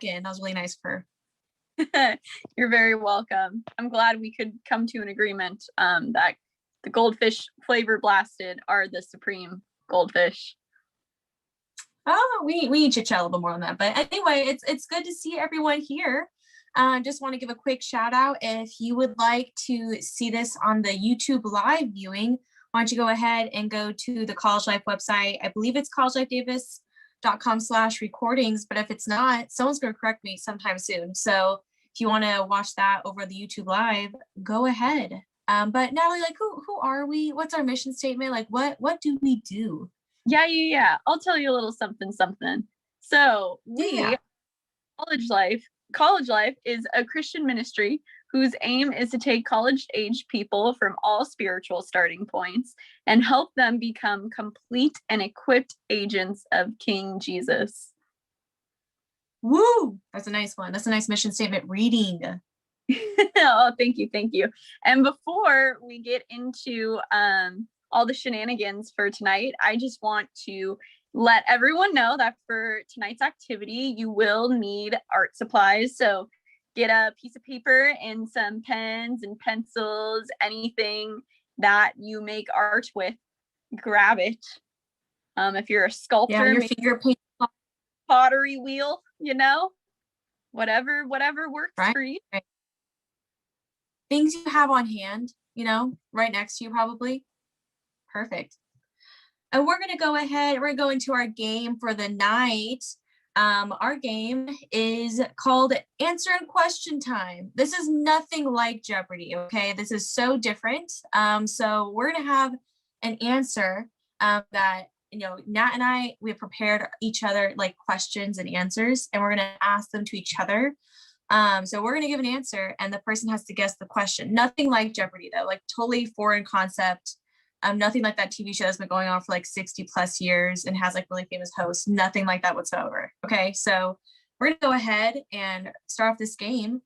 in. That was really nice of her. You're very welcome. I'm glad we could come to an agreement that the goldfish flavor blasted are the supreme goldfish. Oh, we need to chat a little more on that. But anyway, it's good to see everyone here. Just want to give a quick shout out. If you would like to see this on the YouTube live viewing, why don't you go ahead and go to the College Life website. I believe it's collegelifedavis.com/recordings, but if it's not, someone's going to correct me sometime soon. So if you want to watch that over the YouTube live, go ahead. But Natalie, like, who are we? What's our mission statement? Like, what do we do? Yeah. I'll tell you a little something. So College Life is a Christian ministry whose aim is to take college-age people from all spiritual starting points and help them become complete and equipped agents of King Jesus. Woo! That's a nice one. That's a nice mission statement reading. Oh, thank you. And before we get into all the shenanigans for tonight, I just want to let everyone know that for tonight's activity, you will need art supplies. So get a piece of paper and some pens and pencils, anything that you make art with, grab it. If you're a sculptor, your finger paint, pottery wheel, whatever works for you. Right. Things you have on hand, right next to you probably. Perfect. And we're going to go ahead, we're going to go into our game for the night. Our game is called Answer and Question Time. This is nothing like Jeopardy, okay? This is so different. So we're going to have an answer that, Nat and I, we have prepared each other like questions and answers, and we're going to ask them to each other. So we're going to give an answer, and the person has to guess the question. Nothing like Jeopardy, though, like totally foreign concept. Nothing like that TV show that's been going on for like 60 plus years and has like really famous hosts. Nothing like that whatsoever. Okay, so we're gonna go ahead and start off this game.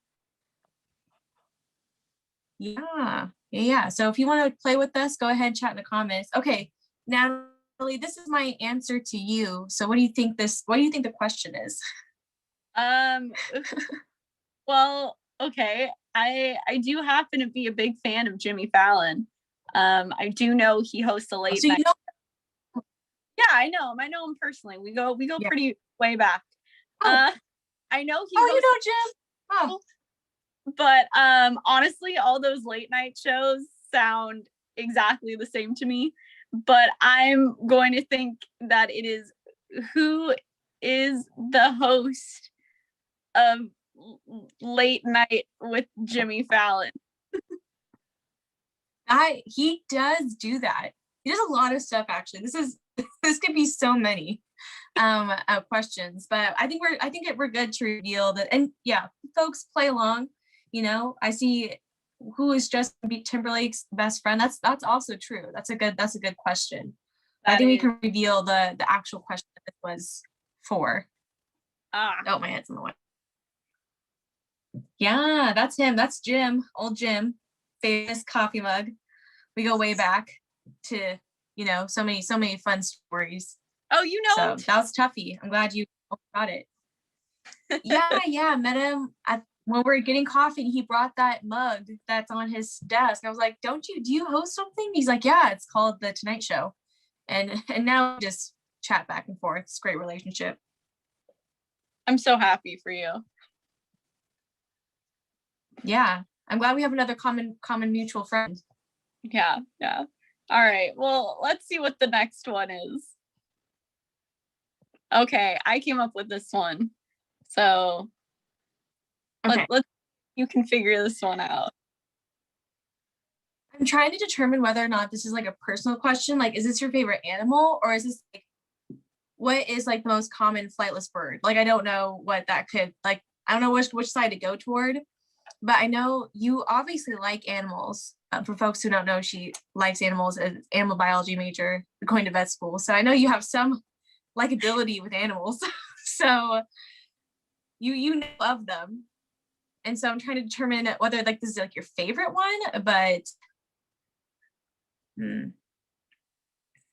Yeah. So if you want to play with us, go ahead and chat in the comments. Okay, Natalie, this is my answer to you. So what do you think the question is? Well, okay. I do happen to be a big fan of Jimmy Fallon. I do know he hosts a late night. Yeah, I know him. I know him personally. We go pretty way back. I know he. Oh, you know Jim. Oh. But honestly, all those late night shows sound exactly the same to me. But I'm going to think that it is who is the host of Late Night with Jimmy Fallon. He does do that. He does a lot of stuff, actually. This could be so many questions, but I think we're good to reveal that. And yeah, folks, play along. I see who is Justin Timberlake's best friend. That's also true. That's a good question. I think we can reveal the actual question that this was for. Oh, my head's in the way. Yeah, that's him. That's Jim. Old Jim. Famous coffee mug. We go way back to, so many fun stories. Oh, so that was Tuffy. I'm glad you got it. Yeah. Met him when we were getting coffee, and he brought that mug that's on his desk. I was like, do you host something? He's like, yeah, it's called The Tonight Show. And now we just chat back and forth. It's a great relationship. I'm so happy for you. Yeah. I'm glad we have another common mutual friend. Yeah. All right. Well, let's see what the next one is. Okay, I came up with this one. So okay. let's you can figure this one out. I'm trying to determine whether or not this is like a personal question. Like, is this your favorite animal, or is this like, what is like the most common flightless bird? Like, I don't know what that could, like, I don't know which side to go toward. But I know you obviously like animals. For folks who don't know, she likes animals, an animal biology major, going to vet school. So I know you have some likability with animals. So you know of them. And so I'm trying to determine whether like this is like your favorite one, but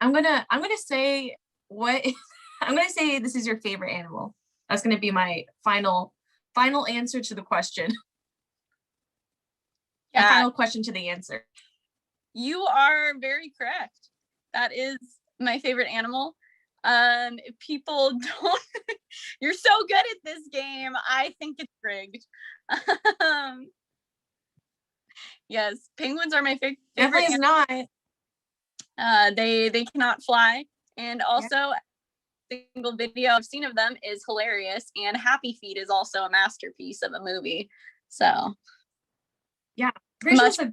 I'm gonna say what I'm gonna say this is your favorite animal. That's going to be my final answer to the question. My Yeah, final question to the answer. you are very correct. That is my favorite animal. If people don't, you're so good at this game. I think it's rigged. Yes, penguins are my favorite. Definitely is not. They cannot fly, and also single video I've seen of them is hilarious. And Happy Feet is also a masterpiece of a movie. So yeah, pretty sure it's a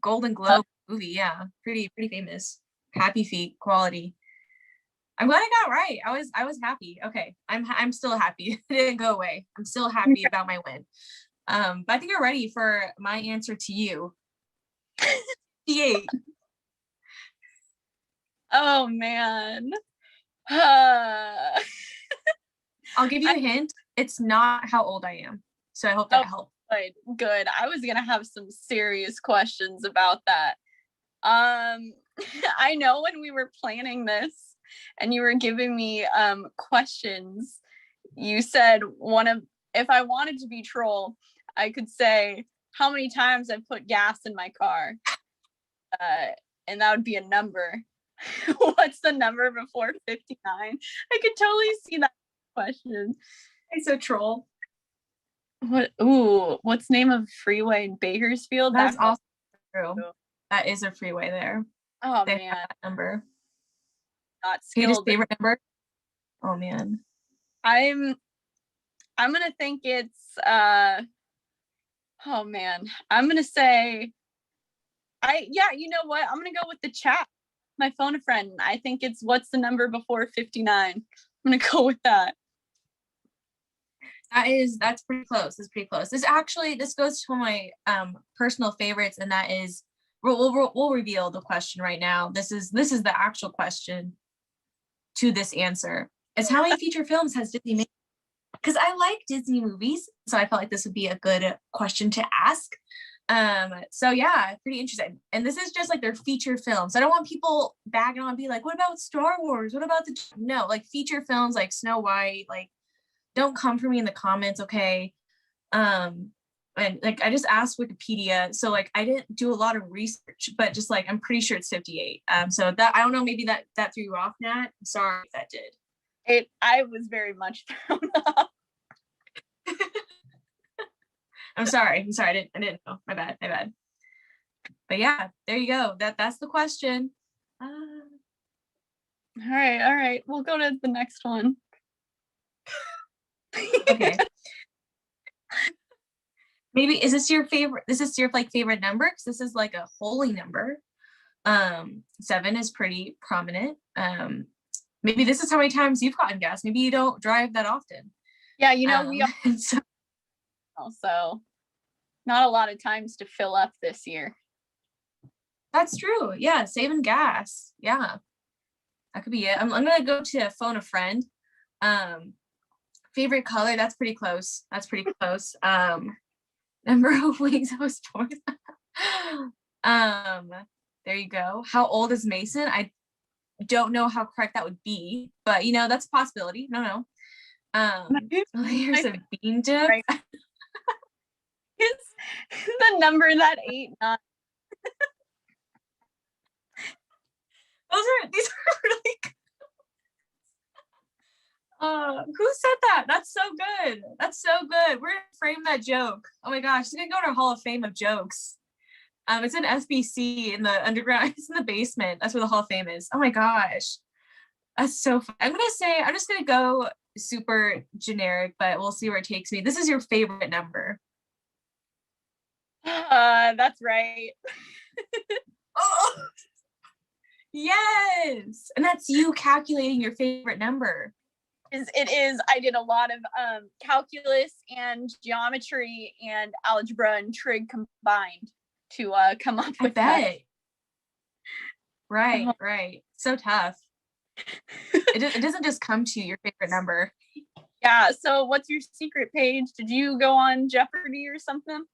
Golden Globe movie. Yeah, pretty famous. Happy Feet quality. I'm glad I got right. I was happy. Okay, I'm still happy. It didn't go away. I'm still happy about my win. But I think you're ready for my answer to you. 58. Oh man. I'll give you a hint. It's not how old I am. So I hope that helped. Good. I was gonna have some serious questions about that. I know when we were planning this and you were giving me questions, you said if I wanted to be troll, I could say how many times I've put gas in my car. And that would be a number. What's the number before 59? I could totally see that question. It's a troll. What's the name of freeway in Bakersfield? That's also true. That is a freeway there. Oh they man. have that number. Not His skilled. favorite number? Oh man. I'm gonna think it's oh man. I'm gonna say you know what? I'm gonna go with the chat. My phone a friend. I think it's what's the number before 59. I'm gonna go with that. That's pretty close. It's pretty close. This goes to one of my personal favorites, and that is we'll reveal the question right now. This is the actual question to this answer. It's how many feature films has Disney made? Because I like Disney movies, so I felt like this would be a good question to ask. So yeah, pretty interesting. And this is just like their feature films. I don't want people bagging on, be like, what about Star Wars? What about no, like feature films like Snow White, like don't come for me in the comments, okay? And like I just asked Wikipedia, so like I didn't do a lot of research, but just like I'm pretty sure it's 58. So that I don't know, maybe that threw you off, Nat. I'm sorry if that did. I was very much thrown off. I'm sorry. I didn't know. My bad. But yeah, there you go. That's the question. All right. We'll go to the next one. Okay. Maybe is this your favorite? This is your like favorite number? Because this is like a holy number. 7 is pretty prominent. Maybe this is how many times you've gotten gas. Maybe you don't drive that often. Yeah, we also not a lot of times to fill up this year. That's true. Yeah, saving gas. Yeah, that could be it. I'm gonna go to phone a friend. Favorite color, that's pretty close. Number of weeks I was born. There you go. How old is Mason? I don't know how correct that would be, but that's a possibility. No. Here's a bean dip. Right. It's the number that 8, 9. These are really good. Who said that? That's so good. We're gonna frame that joke. Oh my gosh, it's gonna go to our Hall of Fame of jokes. It's in SBC in the underground. It's in the basement. That's where the Hall of Fame is. Oh my gosh, that's so fun. I'm just gonna go super generic, but we'll see where it takes me. This is your favorite number. That's right. Oh, yes, and that's you calculating your favorite number. It is. I did a lot of calculus and geometry and algebra and trig combined to come up with that. Right. So tough. It doesn't just come to your favorite number. Yeah. So what's your secret page? Did you go on Jeopardy or something?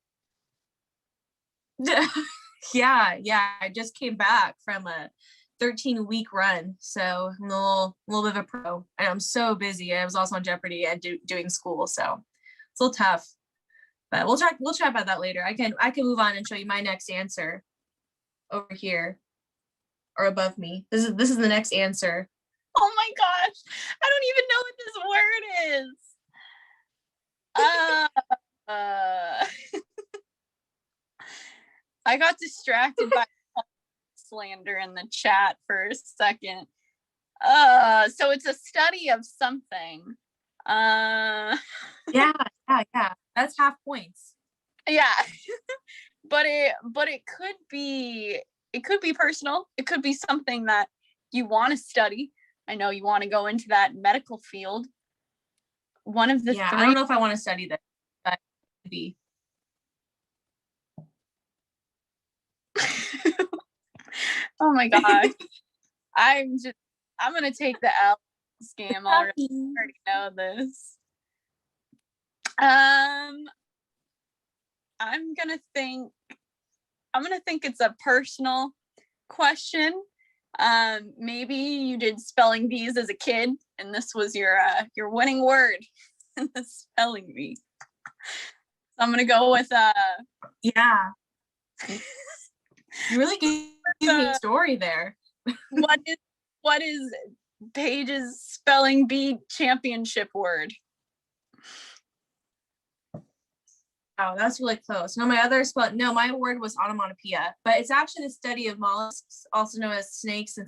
Yeah. I just came back from a 13-week run, so I'm a little bit of a pro. And I'm so busy. I was also on Jeopardy and doing school, so it's a little tough. But we'll chat about that later. I can move on and show you my next answer over here or above me. This is the next answer. Oh my gosh, I don't even know what this word is. I got distracted by slander in the chat for a second. So it's a study of something. Yeah. That's half points. Yeah. but it could be personal. It could be something that you want to study. I know you want to go into that medical field. One of the three. I don't know if I want to study this, but maybe. Oh my gosh. I'm gonna take the L scam already. I already know this. I'm gonna think it's a personal question. Maybe you did spelling bees as a kid and this was your winning word in the spelling bee. So I'm gonna go with yeah. You really gave me a story there. what is Paige's spelling bee championship word? Oh, that's really close. No, my word was onomatopoeia, but it's actually the study of mollusks, also known as snakes and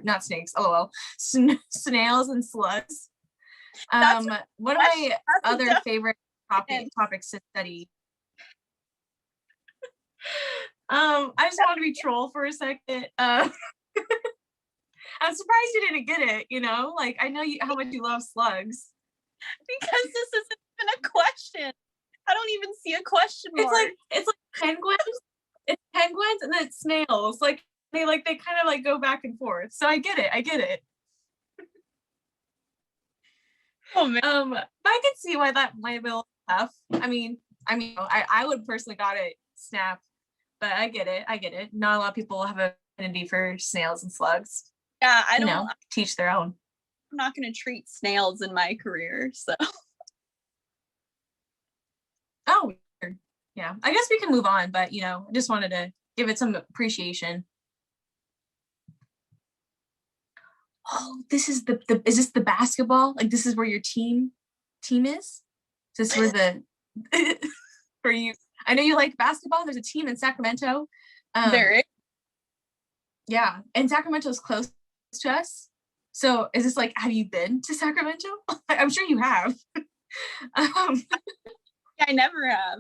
not snakes, snails and slugs. One of my other favorite topics to study. I just want to be troll for a second. I'm surprised you didn't get it, like I know how much you love slugs. Because this isn't even a question. I don't even see a question mark. It's like penguins. It's penguins and then it's snails. Like they kind of go back and forth. So I get it. Oh man. I can see why that might be a little tough. I would personally got it snap, but I get it. Not a lot of people have an affinity for snails and slugs. Yeah, I don't teach their own. I'm not gonna treat snails in my career, so. Oh, weird. Yeah. I guess we can move on, but I just wanted to give it some appreciation. Oh, this is is this the basketball? Like this is where your team is? Is this where for you? I know you like basketball. There's a team in Sacramento. There is. Yeah, and Sacramento is close to us. So is this have you been to Sacramento? I'm sure you have. I never have.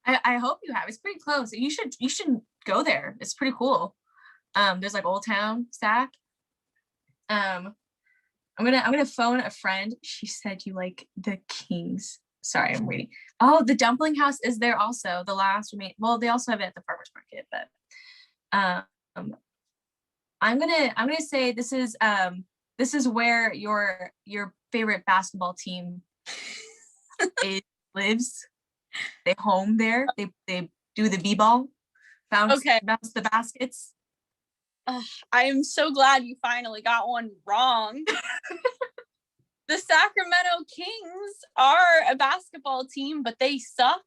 I hope you have. It's pretty close. You should go there. It's pretty cool. There's Old Town Sac. I'm gonna phone a friend. She said you like the Kings. Sorry, I'm waiting. Oh, the Dumpling House is there also. The last well, they also have it at the farmers market, but I'm gonna say this is where your favorite basketball team lives. They home there. They do the b-ball. Bounce the baskets. I am so glad you finally got one wrong. The Sacramento Kings are a basketball team, but they suck.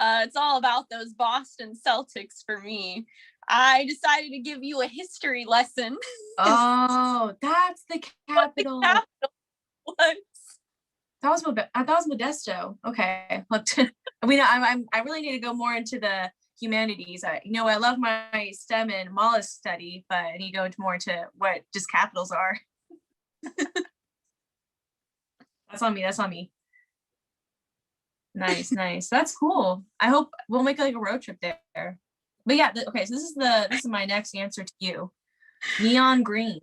It's all about those Boston Celtics for me. I decided to give you a history lesson. Oh, that's the capital. What? I thought it was Modesto. Okay. I really need to go more into the humanities. I love my STEM and mollusk study, but I need to go into more into what just capitals are. That's on me. Nice. That's cool. I hope we'll make a road trip there. But yeah, okay. So this is my next answer to you. Neon green.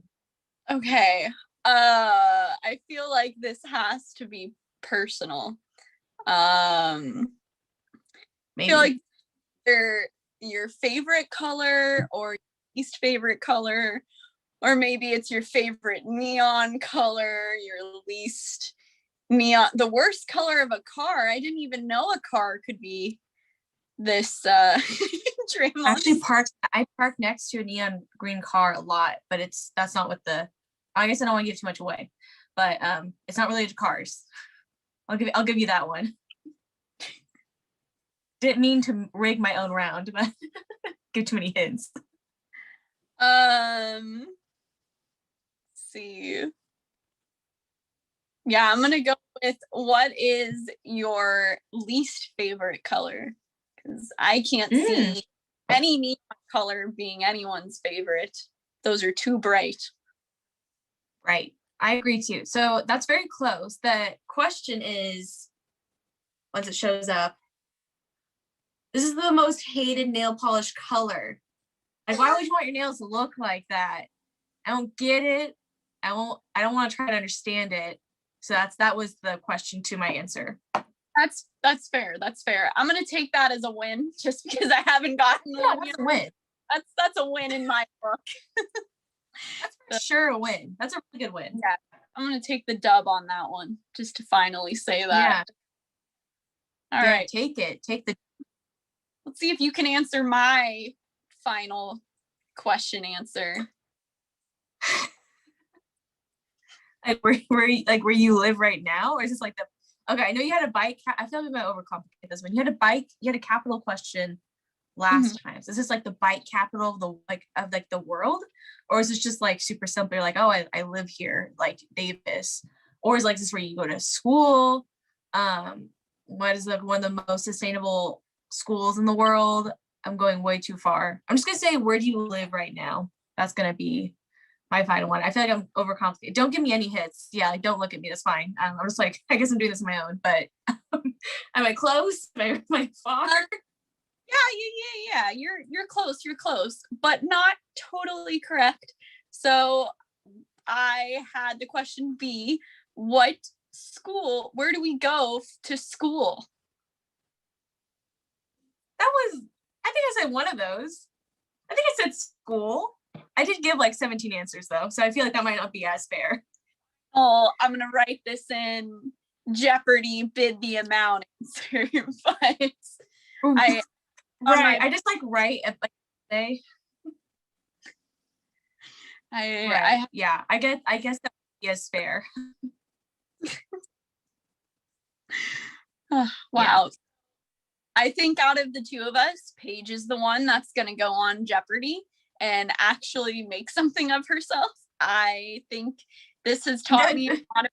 Okay. I feel like this has to be personal. Maybe. I feel like your favorite color or least favorite color, or maybe it's your favorite neon color, your least neon, the worst color of a car. I didn't even know a car could be this Actually I park next to a neon green car a lot, but that's not what I guess I don't want to give too much away, but it's not related to cars. I'll give you that one. Didn't mean to rig my own round, but give too many hints. See. Yeah, I'm gonna go with, what is your least favorite color? Because I can't see any neon color being anyone's favorite. Those are too bright. Right. I agree too. So that's very close. The question is, once it shows up, this is the most hated nail polish color. Like, why would you want your nails to look like that? I don't get it. I don't want to try to understand it. So that was the question to my answer. That's fair. That's fair. I'm gonna take that as a win, just because I haven't gotten one. That's a win. That's a win in my book. That's for sure a win. That's a really good win. Yeah, I'm gonna take the dub on that one, just to finally say that. Yeah. All right. Take it. Take the. Let's see if you can answer my final question answer. Like where you live right now, or is this like the? Okay, I know you had a bike. I feel like we might overcomplicate this one. You had a bike. You had a capital question last time. So is this like the bike capital of the world, or is this just like super simple? You're like, oh, I live here, like Davis, or is like this where you go to school? What is one of the most sustainable schools in the world? I'm going way too far. I'm just gonna say, where do you live right now? That's gonna be my final one. I feel like I'm overcomplicated. Don't give me any hits. Yeah, like, don't look at me. That's fine. I'm just like, I guess I'm doing this on my own. But am I close? Am I far? Yeah. You're close. You're close, but not totally correct. So I had the question be, what school? Where do we go to school? I think I said one of those. I think I said school. I did give like 17 answers though, so I feel like that might not be as fair. Oh, I'm gonna write this in Jeopardy, bid the amount answer, but right. I just like write at like day. I guess that would be as fair. Wow. Yeah. I think out of the two of us, Paige is the one that's gonna go on Jeopardy and actually make something of herself. I think this has taught me a lot about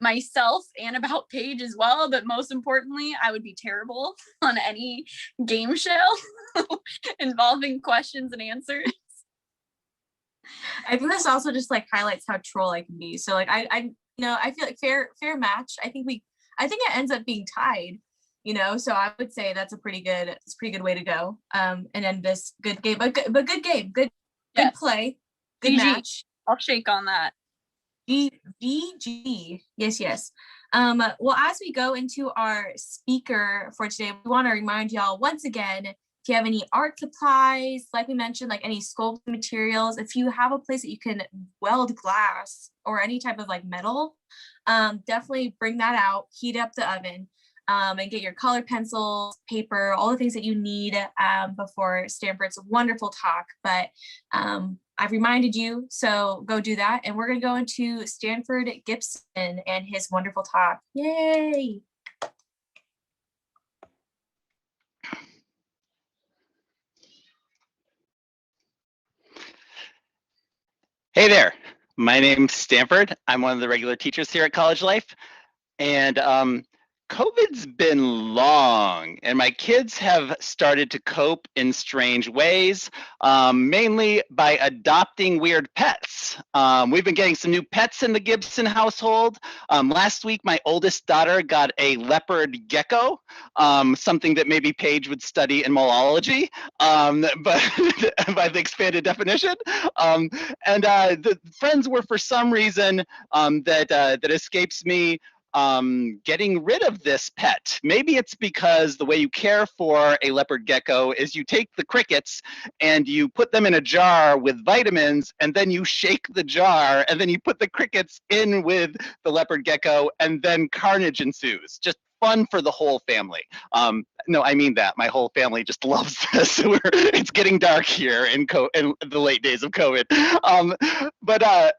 myself and about Paige as well, but most importantly, I would be terrible on any game show involving questions and answers. I think this also just like highlights how troll I can be. So like I feel like fair match. I think it ends up being tied. So I would say that's a pretty good way to go. And end this good game, but good game, good play, good GG. match. I'll shake on that. GG. Yes. Well, as we go into our speaker for today, we want to remind y'all once again, if you have any art supplies, like we mentioned, like any sculpting materials, if you have a place that you can weld glass or any type of like metal, definitely bring that out, heat up the oven. And get your color pencils, paper, all the things that you need before Stanford's wonderful talk. But I've reminded you, so go do that. And we're going to go into Stanford Gibson and his wonderful talk. Yay! Hey there, my name's Stanford. I'm one of the regular teachers here at College Life. And COVID's been long, and my kids have started to cope in strange ways, mainly by adopting weird pets. We've been getting some new pets in the Gibson household. Last week, my oldest daughter got a leopard gecko, something that maybe Paige would study in Molology, but by the expanded definition. And the friends were, for some reason that escapes me, getting rid of this pet. Maybe it's because the way you care for a leopard gecko is you take the crickets and you put them in a jar with vitamins, and then you shake the jar, and then you put the crickets in with the leopard gecko, and then carnage ensues. Just fun for the whole family. No, I mean that. My whole family just loves this. It's getting dark here in the late days of COVID. But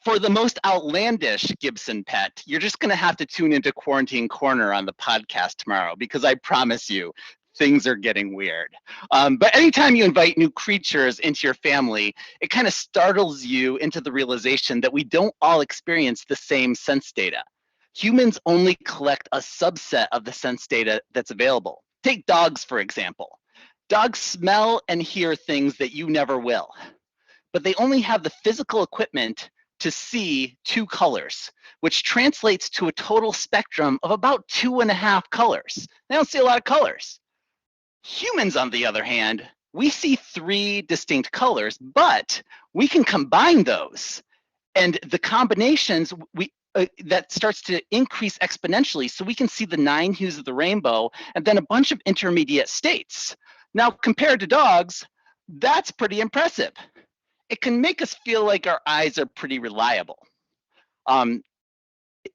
for the most outlandish Gibson pet, you're just going to have to tune into Quarantine Corner on the podcast tomorrow, because I promise you, things are getting weird. But anytime you invite new creatures into your family, it kind of startles you into the realization that we don't all experience the same sense data. Humans only collect a subset of the sense data that's available. Take dogs, for example. Dogs smell and hear things that you never will, but they only have the physical equipment to see 2 colors, which translates to a total spectrum of about 2.5 colors. They don't see a lot of colors. Humans, on the other hand, we see 3 distinct colors, but we can combine those. And the combinations, that starts to increase exponentially, so we can see the 9 hues of the rainbow and then a bunch of intermediate states. Now, compared to dogs, that's pretty impressive. It can make us feel like our eyes are pretty reliable.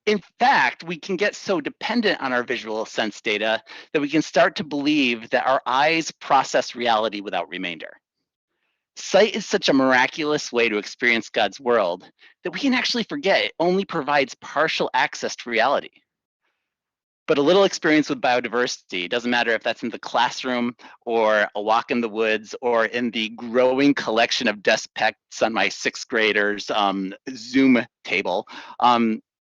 In fact, we can get so dependent on our visual sense data that we can start to believe that our eyes process reality without remainder. Sight is such a miraculous way to experience God's world that we can actually forget it only provides partial access to reality. But a little experience with biodiversity, doesn't matter if that's in the classroom or a walk in the woods or in the growing collection of desk pecks on my 6th graders Zoom table,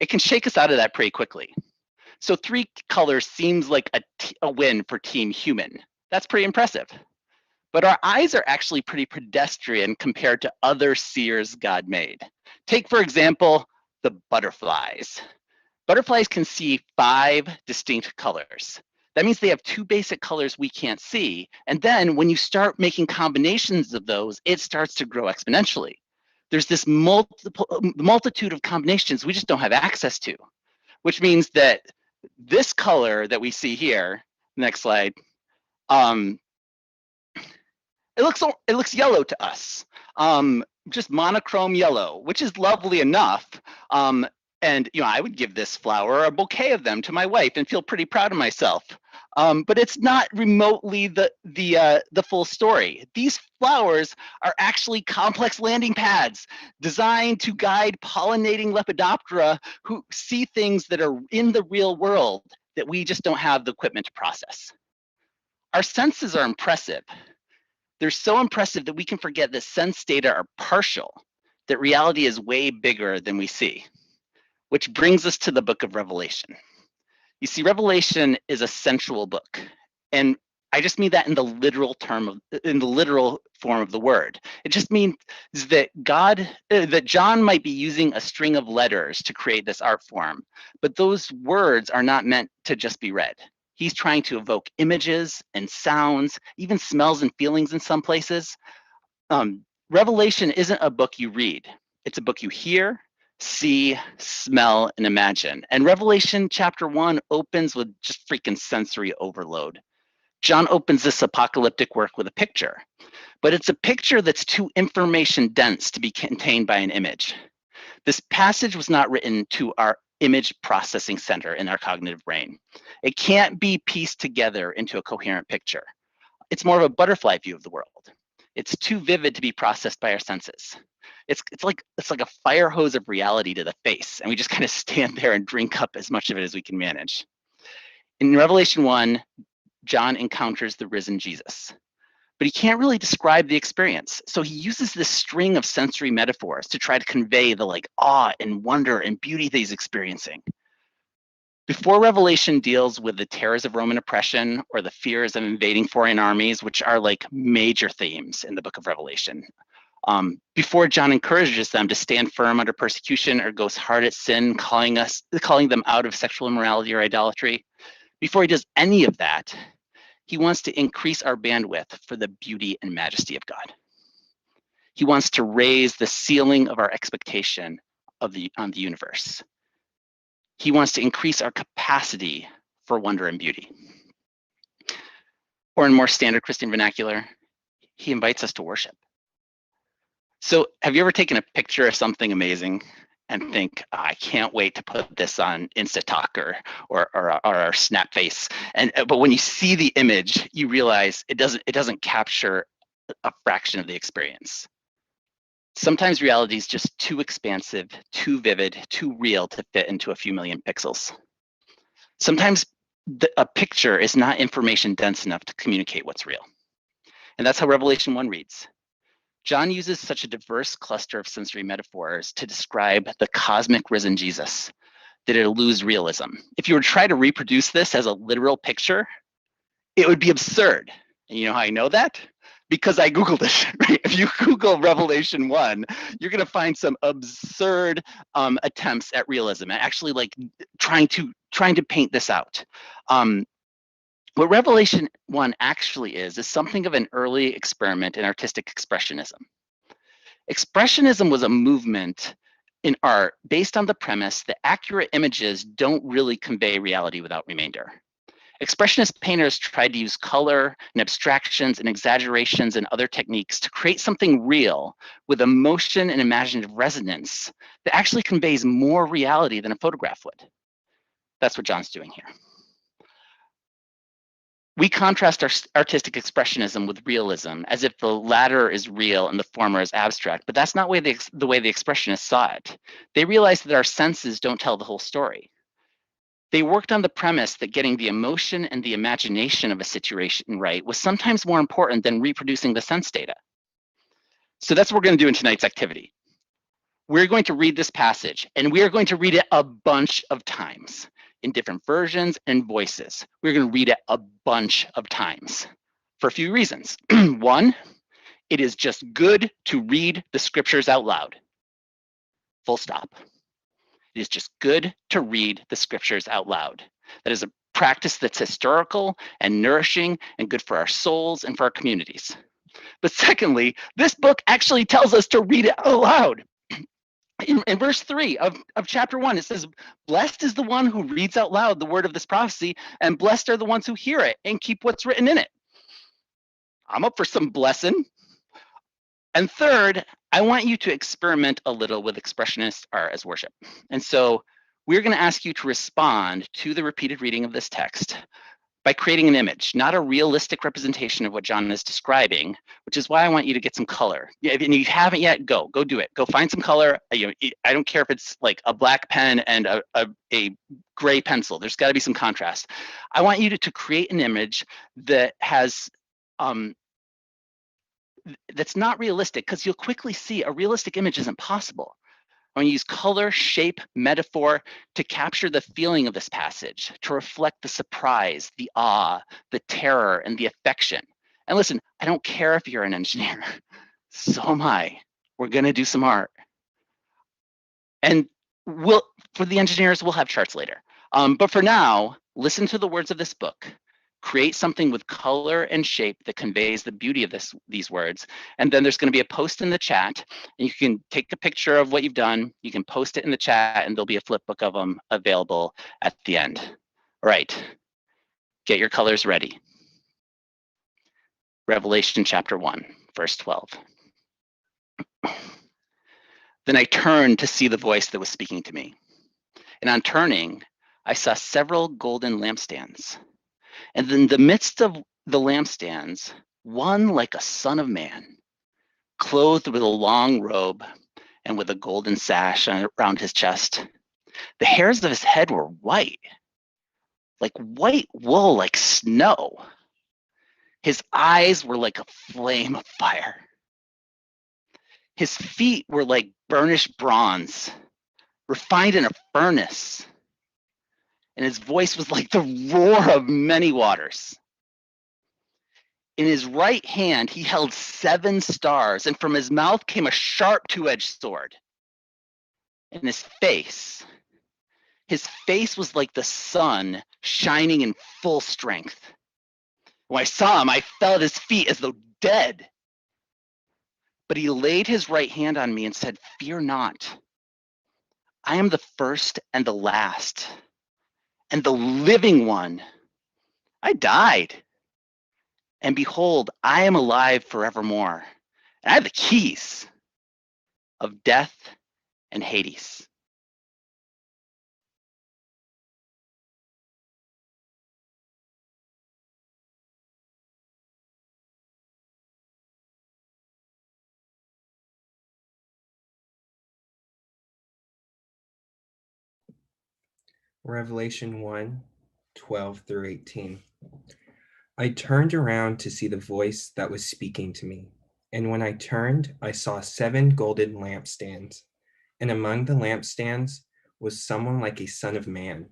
it can shake us out of that pretty quickly. So 3 colors seems like a win for Team Human. That's pretty impressive. But our eyes are actually pretty pedestrian compared to other seers God made. Take, for example, the butterflies. Butterflies can see 5 distinct colors. That means they have 2 basic colors we can't see. And then when you start making combinations of those, it starts to grow exponentially. There's this multitude of combinations we just don't have access to, which means that this color that we see here, next slide, it looks yellow to us, just monochrome yellow, which is lovely enough. And I would give this flower a bouquet of them to my wife and feel pretty proud of myself. But it's not remotely the full story. These flowers are actually complex landing pads designed to guide pollinating Lepidoptera who see things that are in the real world that we just don't have the equipment to process. Our senses are impressive. They're so impressive that we can forget that sense data are partial, that reality is way bigger than we see. Which brings us to the book of Revelation. You see, Revelation is a sensual book, and I just mean that in the literal form of the word. It just means that that John might be using a string of letters to create this art form, but those words are not meant to just be read. He's trying to evoke images and sounds, even smells and feelings in some places. Revelation isn't a book you read. It's a book you hear, see, smell, and imagine. And Revelation chapter 1 opens with just freaking sensory overload. John opens this apocalyptic work with a picture, but it's a picture that's too information dense to be contained by an image. This passage was not written to our image processing center in our cognitive brain. It can't be pieced together into a coherent picture. It's more of a butterfly view of the world. It's too vivid to be processed by our senses. It's like a fire hose of reality to the face, and we just kind of stand there and drink up as much of it as we can manage. In Revelation 1, John encounters the risen Jesus, but he can't really describe the experience. So he uses this string of sensory metaphors to try to convey the awe and wonder and beauty that he's experiencing. Before Revelation deals with the terrors of Roman oppression or the fears of invading foreign armies, which are major themes in the book of Revelation, before John encourages them to stand firm under persecution or goes hard at sin, calling them out of sexual immorality or idolatry, before he does any of that, he wants to increase our bandwidth for the beauty and majesty of God. He wants to raise the ceiling of our expectation on the universe. He wants to increase our capacity for wonder and beauty. Or in more standard Christian vernacular, he invites us to worship. So have you ever taken a picture of something amazing and think, I can't wait to put this on InstaTalk or Snapface. But when you see the image, you realize it doesn't capture a fraction of the experience. Sometimes reality is just too expansive, too vivid, too real to fit into a few million pixels. Sometimes a picture is not information dense enough to communicate what's real. And that's how Revelation 1 reads. John uses such a diverse cluster of sensory metaphors to describe the cosmic risen Jesus that it'll lose realism. If you were to try to reproduce this as a literal picture, it would be absurd. And you know how I know that? Because I Googled it, right? If you Google Revelation 1, you're gonna find some absurd attempts at realism and actually like trying to paint this out. What Revelation 1 actually is something of an early experiment in artistic expressionism. Expressionism was a movement in art based on the premise that accurate images don't really convey reality without remainder. Expressionist painters tried to use color and abstractions and exaggerations and other techniques to create something real with emotion and imaginative resonance that actually conveys more reality than a photograph would. That's what John's doing here. We contrast our artistic expressionism with realism as if the latter is real and the former is abstract, but that's not the way the expressionists saw it. They realized that our senses don't tell the whole story. They worked on the premise that getting the emotion and the imagination of a situation right was sometimes more important than reproducing the sense data. So that's what we're going to do in tonight's activity. We're going to read this passage, and we are going to read it a bunch of times in different versions and voices. We're going to read it a bunch of times for a few reasons. One, it is just good to read the scriptures out loud. Full stop. It is just good to read the scriptures out loud. That is a practice that's historical and nourishing and good for our souls and for our communities. But secondly, this book actually tells us to read it out loud. In verse 3 of chapter 1, it says, blessed is the one who reads out loud the word of this prophecy, and blessed are the ones who hear it and keep what's written in it. I'm up for some blessing. And third, I want you to experiment a little with expressionist art as worship. And so we're going to ask you to respond to the repeated reading of this text by creating an image, not a realistic representation of what John is describing, which is why I want you to get some color. If you haven't yet, go do it. Go find some color. I don't care if it's like a black pen and a gray pencil. There's got to be some contrast. I want you to create an image that has that's not realistic, because you'll quickly see a realistic image isn't possible. I want to use color, shape, metaphor to capture the feeling of this passage, to reflect the surprise, the awe, the terror, and the affection. And listen, I don't care if you're an engineer. So am I. We're going to do some art. And for the engineers, we'll have charts later. But for now, listen to the words of this book. Create something with color and shape that conveys the beauty of these words. And then there's going to be a post in the chat, and you can take a picture of what you've done. You can post it in the chat, and there'll be a flip book of them available at the end. All right, get your colors ready. Revelation chapter 1, verse 12. Then I turned to see the voice that was speaking to me. And on turning, I saw several golden lampstands. And in the midst of the lampstands, one like a son of man, clothed with a long robe and with a golden sash around his chest. The hairs of his head were white, like white wool, like snow. His eyes were like a flame of fire. His feet were like burnished bronze, refined in a furnace. And his voice was like the roar of many waters. In his right hand, he held 7 stars, and from his mouth came a sharp 2-edged sword. And his face was like the sun shining in full strength. When I saw him, I fell at his feet as though dead. But he laid his right hand on me and said, "Fear not. I am the first and the last, and the living one. I died. And behold, I am alive forevermore. And I have the keys of death and Hades." Revelation 1, 12 through 18. I turned around to see the voice that was speaking to me. And when I turned, I saw 7 golden lampstands. And among the lampstands was someone like a son of man,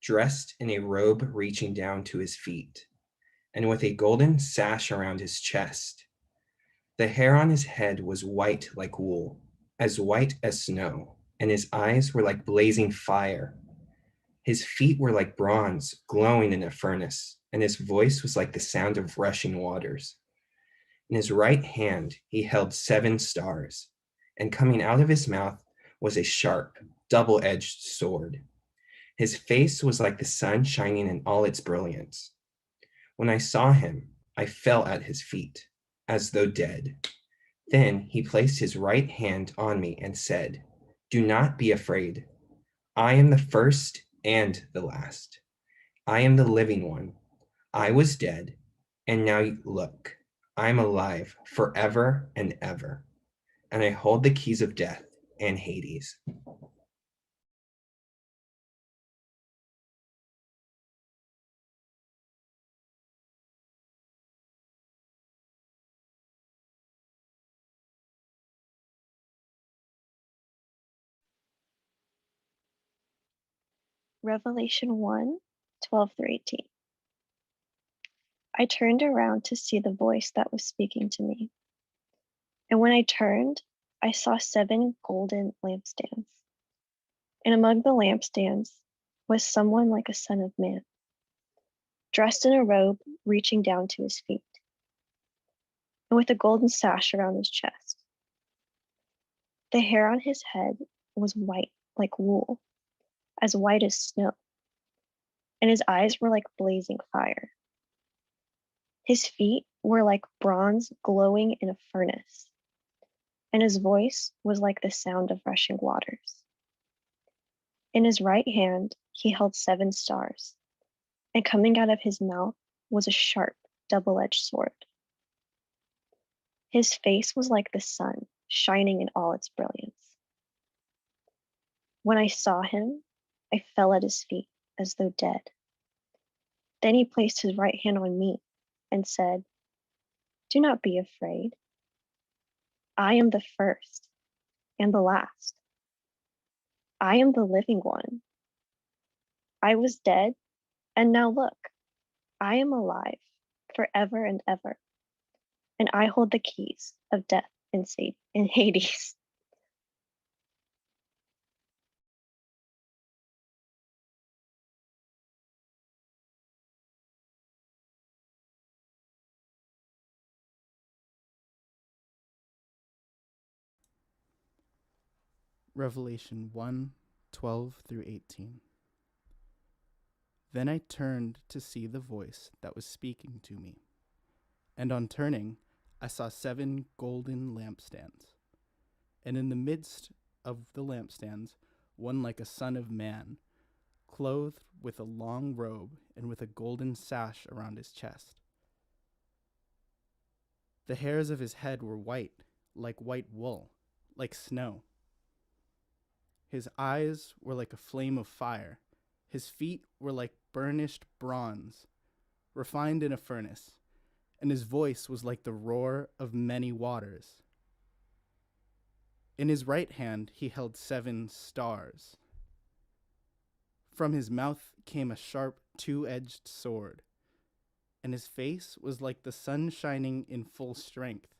dressed in a robe reaching down to his feet, and with a golden sash around his chest. The hair on his head was white like wool, as white as snow, and his eyes were like blazing fire. His feet were like bronze glowing in a furnace, and his voice was like the sound of rushing waters. In his right hand he held 7 stars, and coming out of his mouth was a sharp, double-edged sword. His face was like the sun shining in all its brilliance. When I saw him, I fell at his feet, as though dead. Then he placed his right hand on me and said, "Do not be afraid. I am the first and the last. I am the living one. I was dead, and now look, I am alive forever and ever, and I hold the keys of death and Hades." Revelation 1, 12 through 18. I turned around to see the voice that was speaking to me. And when I turned, I saw 7 golden lampstands. And among the lampstands was someone like a son of man, dressed in a robe reaching down to his feet, and with a golden sash around his chest. The hair on his head was white like wool, as white as snow, and his eyes were like blazing fire. His feet were like bronze glowing in a furnace, and his voice was like the sound of rushing waters. In his right hand he held 7 stars, and coming out of his mouth was a sharp, double-edged sword. His face was like the sun, shining in all its brilliance. When I saw him, I fell at his feet as though dead. Then he placed his right hand on me and said, "Do not be afraid. I am the first and the last. I am the living one. I was dead, and now look, I am alive forever and ever, and I hold the keys of death and Hades." Revelation 1, 12 through 18. Then I turned to see the voice that was speaking to me. And on turning, I saw 7 golden lampstands. And in the midst of the lampstands, one like a son of man, clothed with a long robe and with a golden sash around his chest. The hairs of his head were white, like white wool, like snow. His eyes were like a flame of fire. His feet were like burnished bronze, refined in a furnace, and his voice was like the roar of many waters. In his right hand he held 7 stars. From his mouth came a sharp 2-edged sword, and his face was like the sun shining in full strength.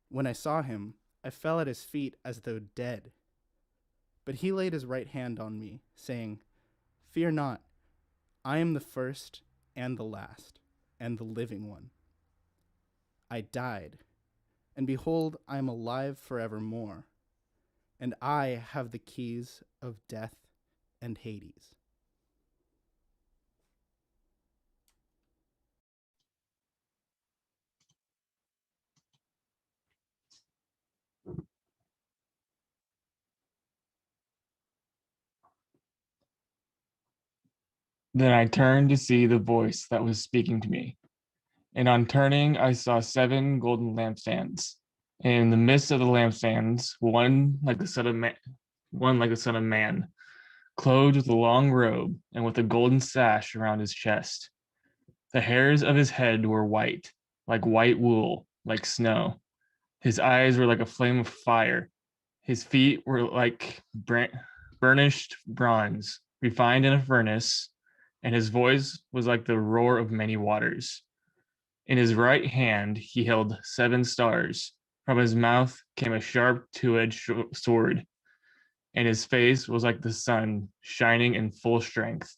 When I saw him, I fell at his feet as though dead. But he laid his right hand on me, saying, "Fear not, I am the first and the last, and the living one. I died, and behold, I am alive forevermore, and I have the keys of death and Hades." Then I turned to see the voice that was speaking to me. And on turning, I saw 7 golden lampstands. And in the midst of the lampstands, one like the son of man, clothed with a long robe and with a golden sash around his chest. The hairs of his head were white, like white wool, like snow. His eyes were like a flame of fire. His feet were like burnished bronze, refined in a furnace, and his voice was like the roar of many waters. In his right hand he held 7 stars. From his mouth came a sharp two-edged sword, and his face was like the sun shining in full strength.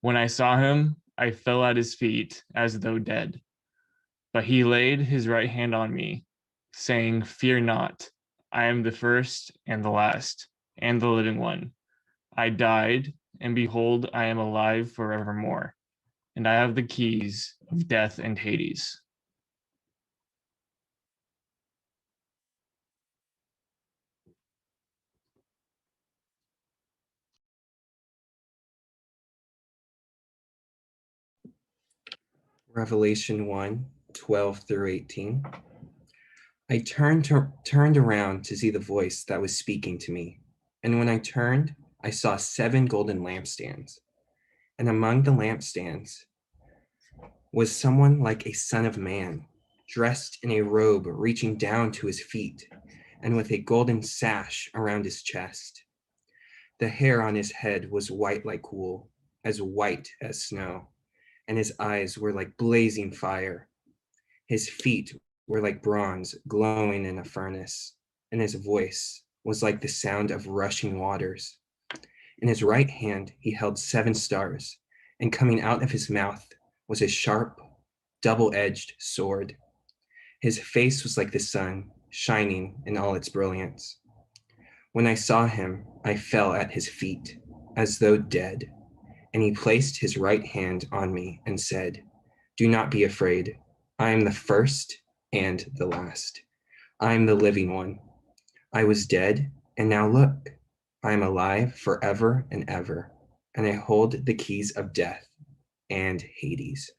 When I saw him, I fell at his feet as though dead. But he laid his right hand on me, saying, "Fear not, I am the first and the last, and the living one. I died, and behold, I am alive forevermore, and I have the keys of death and Hades." Revelation 1, 12 through 18. I turned around to see the voice that was speaking to me. And when I turned, I saw 7 golden lampstands. And among the lampstands was someone like a son of man, dressed in a robe reaching down to his feet, and with a golden sash around his chest. The hair on his head was white like wool, as white as snow, and his eyes were like blazing fire. His feet were like bronze glowing in a furnace, and his voice was like the sound of rushing waters. In his right hand he held 7 stars, and coming out of his mouth was a sharp, double-edged sword. His face was like the sun, shining in all its brilliance. When I saw him, I fell at his feet, as though dead, and he placed his right hand on me and said, "Do not be afraid. I am the first and the last. I am the living one. I was dead, and now look, I am alive forever and ever, and I hold the keys of death and Hades."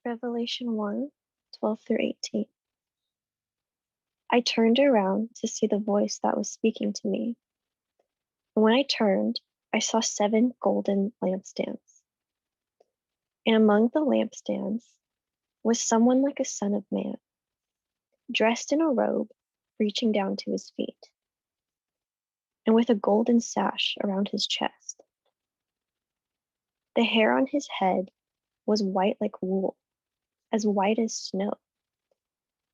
Revelation 1, 12 through 18. I turned around to see the voice that was speaking to me. And when I turned, I saw 7 golden lampstands. And among the lampstands was someone like a son of man, dressed in a robe reaching down to his feet, and with a golden sash around his chest. The hair on his head was white like wool, as white as snow,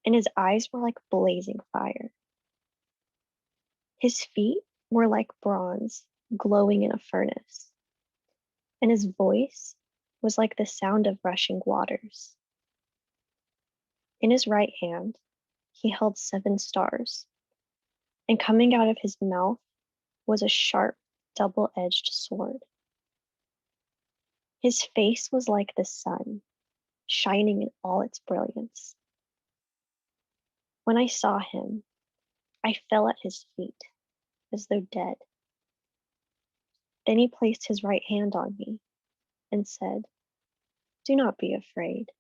and his eyes were like blazing fire. His feet were like bronze glowing in a furnace, and his voice was like the sound of rushing waters. In his right hand, he held 7 stars, and coming out of his mouth was a sharp, double-edged sword. His face was like the sun, shining in all its brilliance. When I saw him, I fell at his feet, as though dead. Then he placed his right hand on me and said, "Do not be afraid.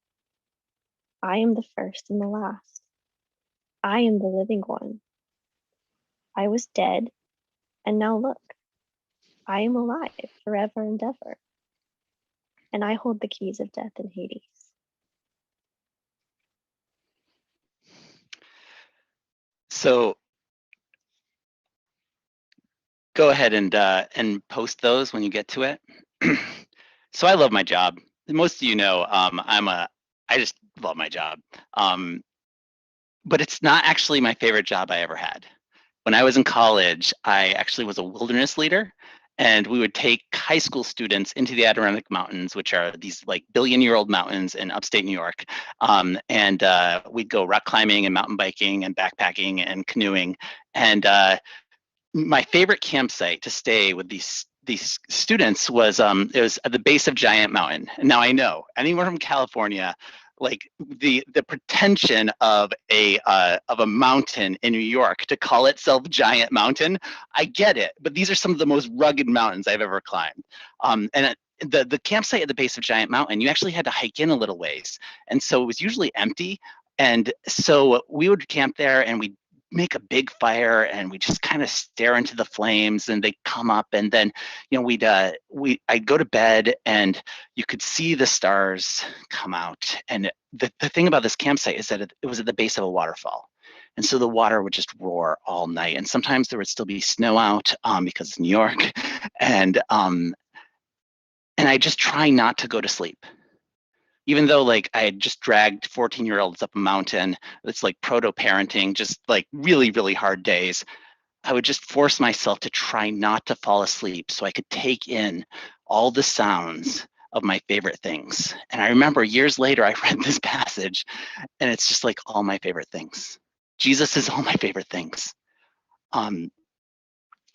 I am the first and the last. I am the living one. I was dead, and now look, I am alive forever and ever, and I hold the keys of death and Hades." So go ahead and post those when you get to it. So I love my job. Most of you know I just love my job. But it's not actually my favorite job I ever had. When I was in college, I actually was a wilderness leader, and we would take high school students into the Adirondack Mountains, which are these like billion-year-old mountains in upstate New York. And we'd go rock climbing and mountain biking and backpacking and canoeing. And my favorite campsite to stay with these students was it was at the base of Giant Mountain. And now I know anyone from California like the pretension of a mountain in New York to call itself Giant Mountain. I get it, but these are some of the most rugged mountains I've ever climbed. The campsite at the base of Giant Mountain, you actually had to hike in a little ways, and so it was usually empty. And so we would camp there, and we'd make a big fire, and we just kind of stare into the flames, and they come up, and then I'd go to bed, and you could see the stars come out. And the thing about this campsite is that it was at the base of a waterfall, and so the water would just roar all night, and sometimes there would still be snow out because it's New York, and I just try not to go to sleep. Even though like I had just dragged 14-year-olds up a mountain, it's like proto-parenting, just like really, really hard days, I would just force myself to try not to fall asleep so I could take in all the sounds of my favorite things. And I remember years later, I read this passage, and it's just like all my favorite things. Jesus is all my favorite things.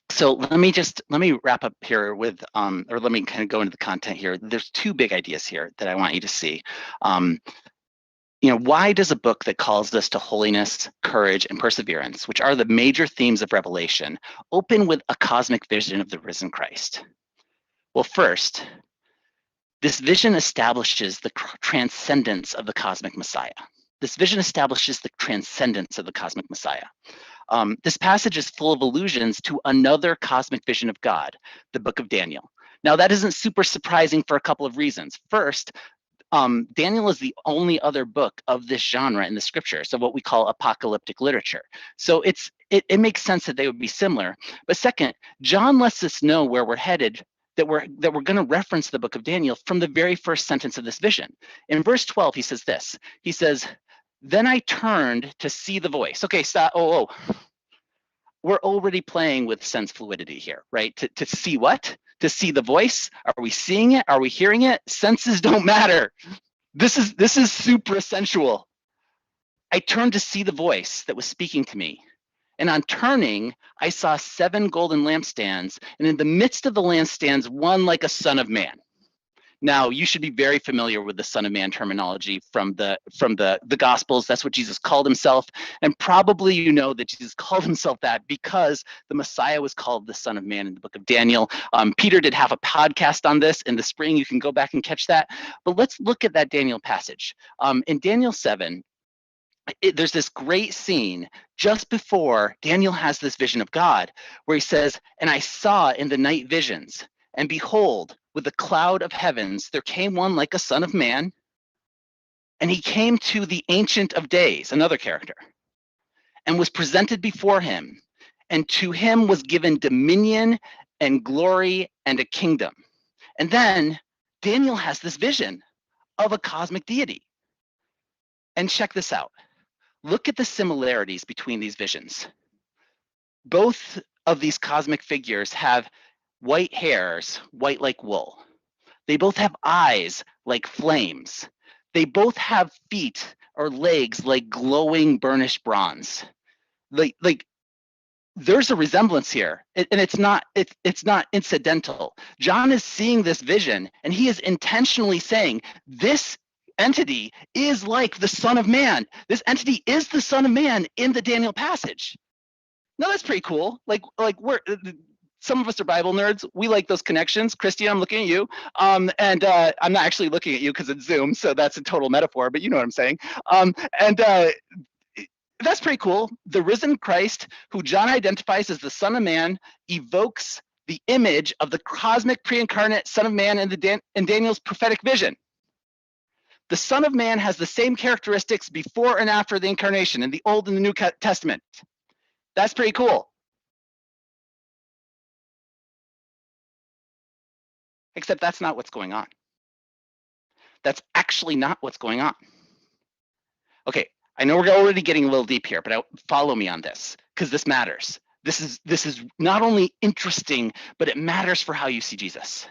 So let me wrap up here with, or let me kind of go into the content here. There's two big ideas here that I want you to see. Why does a book that calls us to holiness, courage, and perseverance, which are the major themes of Revelation, open with a cosmic vision of the risen Christ? Well, first, this vision establishes the transcendence of the cosmic Messiah. This vision establishes the transcendence of the cosmic Messiah. This passage is full of allusions to another cosmic vision of God, the book of Daniel. Now, that isn't super surprising for a couple of reasons. First, Daniel is the only other book of this genre in the scripture, so what we call apocalyptic literature. So it makes sense that they would be similar. But second, John lets us know where we're headed, that we're going to reference the book of Daniel from the very first sentence of this vision. In verse 12, he says this. He says, "Then I turned to see the voice." Okay, stop. Oh. We're already playing with sense fluidity here, right? To see what? To see the voice? Are we seeing it? Are we hearing it? Senses don't matter. This is suprasensual. I turned to see the voice that was speaking to me. And on turning, I saw 7 golden lampstands, and in the midst of the lampstands, one like a son of man. Now, you should be very familiar with the Son of Man terminology from the Gospels. That's what Jesus called himself. And probably you know that Jesus called himself that because the Messiah was called the Son of Man in the book of Daniel. Peter did have a podcast on this in the spring. You can go back and catch that. But let's look at that Daniel passage. In Daniel 7, there's this great scene just before Daniel has this vision of God where he says, "And I saw in the night visions, and behold, with the cloud of heavens, there came one like a son of man, and he came to the Ancient of Days," another character, "and was presented before him, and to him was given dominion and glory and a kingdom." And then Daniel has this vision of a cosmic deity. And check this out. Look at the similarities between these visions. Both of these cosmic figures have white hairs, white like wool. They both have eyes like flames. They both have feet or legs like glowing burnished bronze. Like there's a resemblance here, and it's not incidental. John is seeing this vision, and he is intentionally saying this entity is like the Son of Man. This entity is the Son of Man in the Daniel passage. Now that's pretty cool. Like we're some of us are Bible nerds. We like those connections. Christian, I'm looking at you. I'm not actually looking at you because it's Zoom, so that's a total metaphor, but you know what I'm saying. That's pretty cool. The risen Christ, who John identifies as the Son of Man, evokes the image of the cosmic pre-incarnate Son of Man in Daniel's prophetic vision. The Son of Man has the same characteristics before and after the incarnation in the Old and the New Testament. That's pretty cool. Except that's not what's going on. That's actually not what's going on. Okay, I know we're already getting a little deep here, but follow me on this because this matters. This is not only interesting, but it matters for how you see Jesus.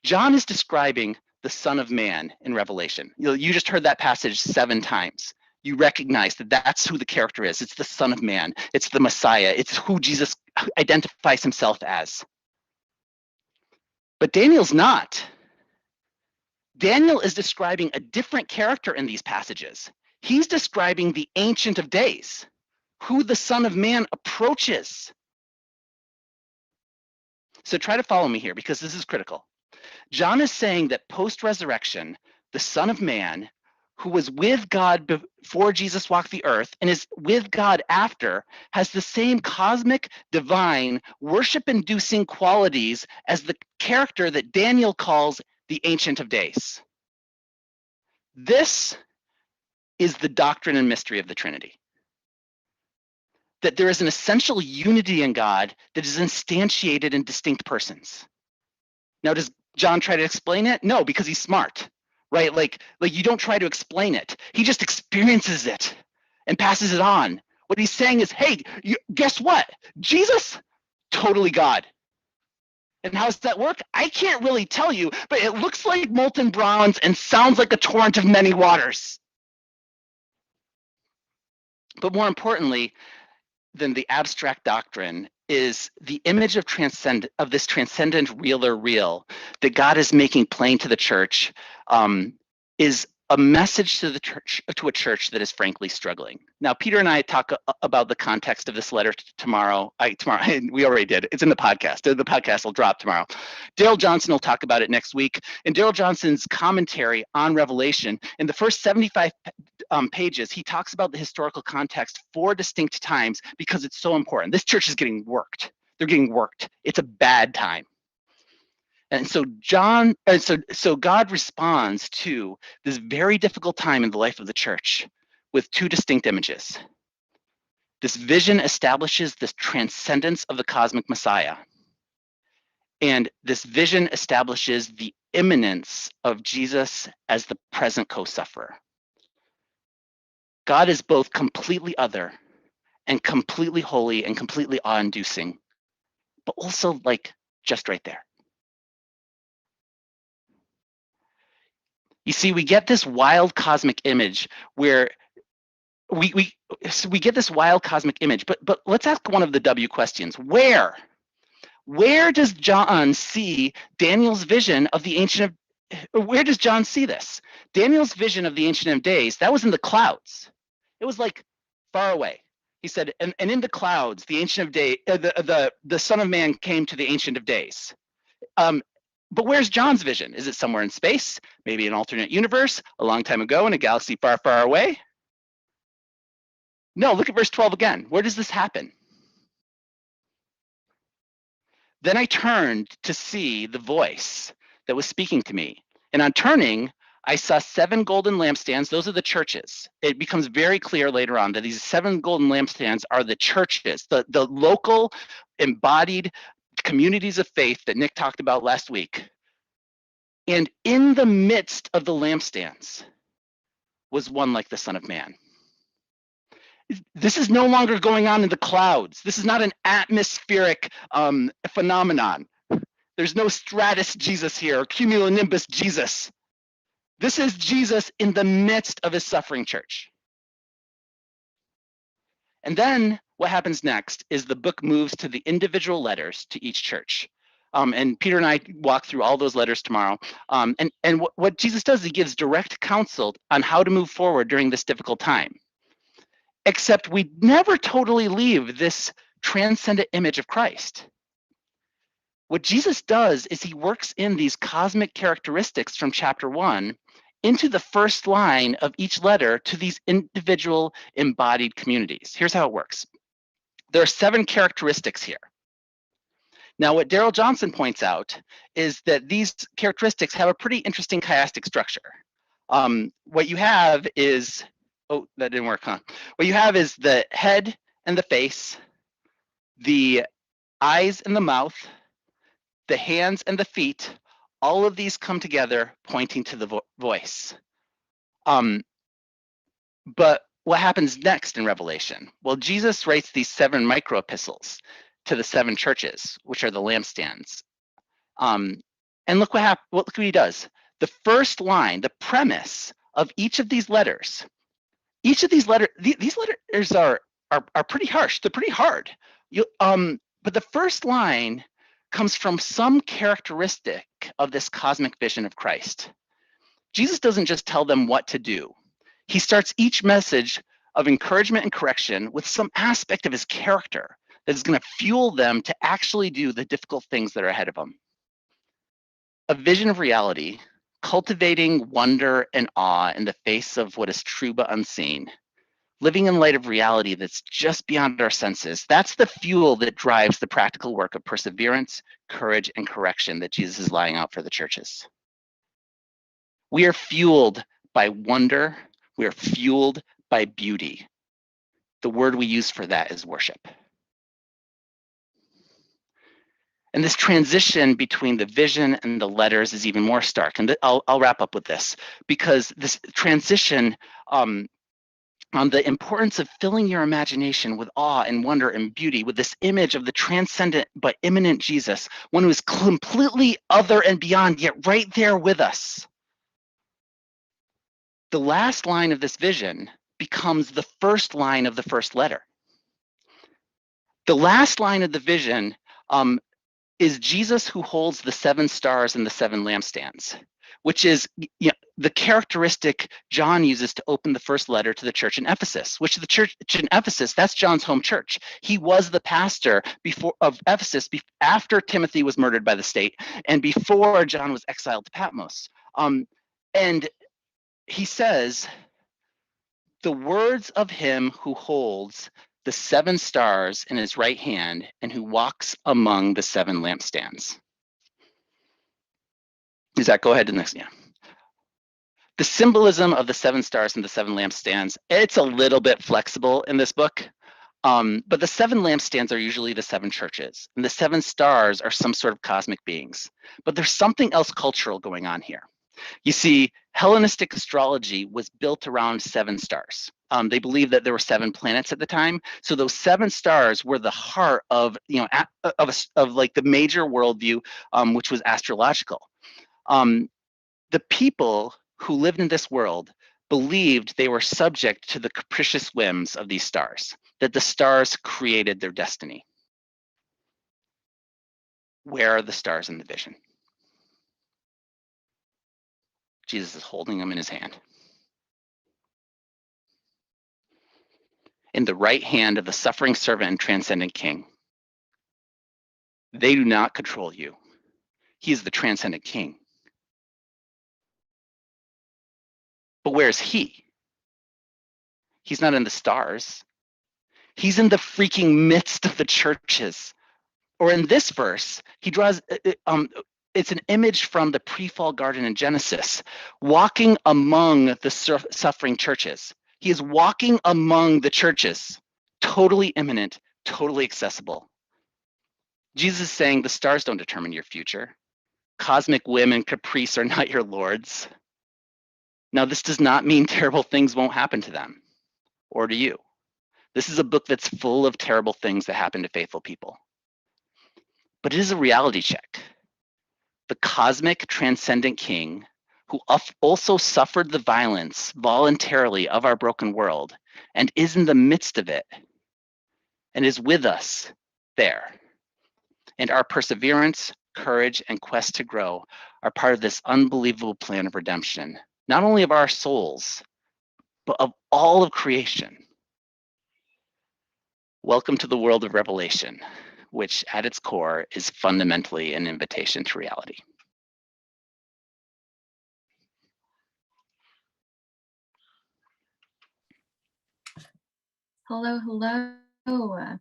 John is describing the Son of Man in Revelation. You just heard that passage 7 times. You recognize that that's who the character is. It's the Son of Man. It's the Messiah. It's who Jesus identifies himself as. But Daniel's not. Daniel is describing a different character in these passages. He's describing the Ancient of Days, who the Son of Man approaches. So try to follow me here because this is critical. John is saying that post-resurrection, the Son of Man, who was with God before Jesus walked the earth and is with God after, has the same cosmic, divine, worship-inducing qualities as the character that Daniel calls the Ancient of Days. This is the doctrine and mystery of the Trinity. That there is an essential unity in God that is instantiated in distinct persons. Now, does John try to explain it? No, because he's smart, right? Like you don't try to explain it. He just experiences it and passes it on. What he's saying is, hey, guess what? Jesus, totally God. And how does that work? I can't really tell you, but it looks like molten bronze and sounds like a torrent of many waters. But more importantly than the abstract doctrine is the image of this transcendent realer real that God is making plain to the church, is a message to the church, to a church that is frankly struggling. Now, Peter and I talk about the context of this letter tomorrow. We already did. It's in the podcast. The podcast will drop tomorrow. Daryl Johnson will talk about it next week. In Daryl Johnson's commentary on Revelation, in the first 75 pages, he talks about the historical context 4 distinct times because it's so important. This church is getting worked. They're getting worked. It's a bad time. And so God responds to this very difficult time in the life of the church with 2 distinct images. This vision establishes this transcendence of the cosmic Messiah. And this vision establishes the immanence of Jesus as the present co-sufferer. God is both completely other and completely holy and completely awe-inducing, but also like just right there. You see, we get this wild cosmic image where we get this wild cosmic image, but let's ask one of the W questions. Where does John see Daniel's vision of the Ancient of, where does John see this? Daniel's vision of the Ancient of Days, that was in the clouds. It was like far away. He said, and in the clouds, the Ancient of Days, the Son of Man came to the Ancient of Days. But where's John's vision? Is it somewhere in space? Maybe an alternate universe, a long time ago in a galaxy far, far away? No, look at verse 12 again. Where does this happen? Then I turned to see the voice that was speaking to me. And on turning, I saw 7 golden lampstands. Those are the churches. It becomes very clear later on that these 7 golden lampstands are the churches, the local embodied communities of faith that Nick talked about last week. And in the midst of the lampstands was one like the Son of Man. This is no longer going on in the clouds. This is not an atmospheric phenomenon. There's no stratus Jesus here or cumulonimbus Jesus. This is Jesus in the midst of his suffering church. And then what happens next is the book moves to the individual letters to each church. And Peter and I walk through all those letters tomorrow. And what Jesus does, he gives direct counsel on how to move forward during this difficult time. Except we never totally leave this transcendent image of Christ. What Jesus does is he works in these cosmic characteristics from chapter 1 into the first line of each letter to these individual embodied communities. Here's how it works. There are 7 characteristics here. Now, what Daryl Johnson points out is that these characteristics have a pretty interesting chiastic structure. What you have is, oh, that didn't work, huh? What you have is the head and the face, the eyes and the mouth, the hands and the feet. All of these come together pointing to the voice. But what happens next in Revelation? Well, Jesus writes these 7 micro epistles to the 7 churches, which are the lampstands. And look what he does. The first line, the premise of each of these letters, these letters are pretty harsh. They're pretty hard. But the first line comes from some characteristic of this cosmic vision of Christ. Jesus doesn't just tell them what to do. He starts each message of encouragement and correction with some aspect of his character that is going to fuel them to actually do the difficult things that are ahead of them. A vision of reality, cultivating wonder and awe in the face of what is true but unseen, living in light of reality that's just beyond our senses. That's the fuel that drives the practical work of perseverance, courage, and correction that Jesus is laying out for the churches. We are fueled by wonder. We are fueled by beauty. The word we use for that is worship. And this transition between the vision and the letters is even more stark. And I'll wrap up with this, because this transition on the importance of filling your imagination with awe and wonder and beauty, with this image of the transcendent but immanent Jesus, one who is completely other and beyond, yet right there with us. The last line of this vision becomes the first line of the first letter. The last line of the vision is Jesus who holds the 7 stars and the 7 lampstands, which is the characteristic John uses to open the first letter to the church in Ephesus, which the church in Ephesus, that's John's home church. He was the pastor of Ephesus after Timothy was murdered by the state and before John was exiled to Patmos. And he says, the words of him who holds the 7 stars in his right hand and who walks among the 7 lampstands. Is that, go ahead to the next, yeah. The symbolism of the 7 stars and the 7 lampstands, it's a little bit flexible in this book, but the 7 lampstands are usually the 7 churches, and the 7 stars are some sort of cosmic beings. But there's something else cultural going on here. You see, Hellenistic astrology was built around 7 stars. They believed that there were 7 planets at the time, so those 7 stars were the heart of like the major worldview, which was astrological. The people who lived in this world believed they were subject to the capricious whims of these stars, that the stars created their destiny. Where are the stars in the vision? Jesus is holding them in his hand. In the right hand of the suffering servant and transcendent king. They do not control you. He is the transcendent king. But where is he? He's not in the stars. He's in the freaking midst of the churches. Or in this verse, he draws, it's an image from the pre-fall garden in Genesis, walking among the suffering churches. He is walking among the churches, totally immanent, totally accessible. Jesus is saying the stars don't determine your future. Cosmic whim and caprice are not your lords. Now, this does not mean terrible things won't happen to them or to you. This is a book that's full of terrible things that happen to faithful people. But it is a reality check. The cosmic transcendent king, who also suffered the violence voluntarily of our broken world and is in the midst of it and is with us there. And our perseverance, courage, and quest to grow are part of this unbelievable plan of redemption, not only of our souls, but of all of creation. Welcome to the world of Revelation, which at its core is fundamentally an invitation to reality. Hello, hello.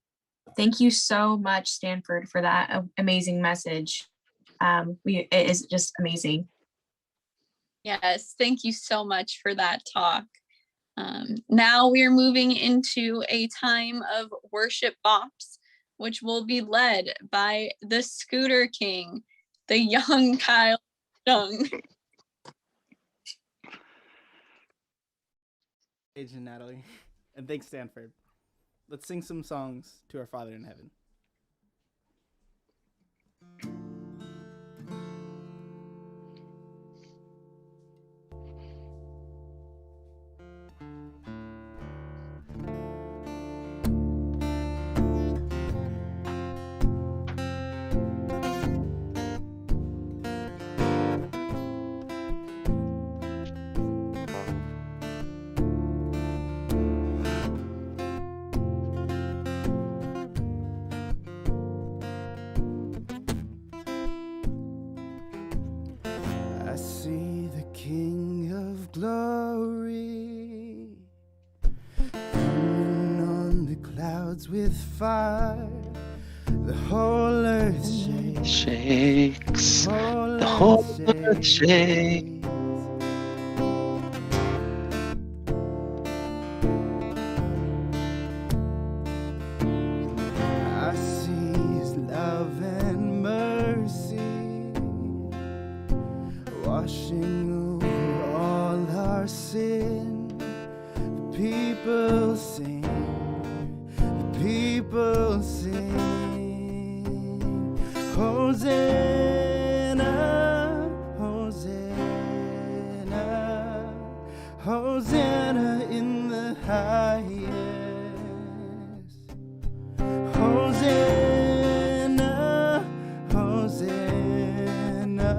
Thank you so much, Stanford, for that amazing message. It is just amazing. Yes, thank you so much for that talk. Now we're moving into a time of worship bops, which will be led by the Scooter King, the young Kyle Jung. Paige and Natalie. And thanks, Stanford. Let's sing some songs to our Father in heaven. glory, coming on the clouds with fire. The whole earth Shakes. The whole earth shakes. I see His love and mercy washing over all our sin. The people sing, the people sing. Hosanna, Hosanna, Hosanna in the highest. Hosanna, Hosanna,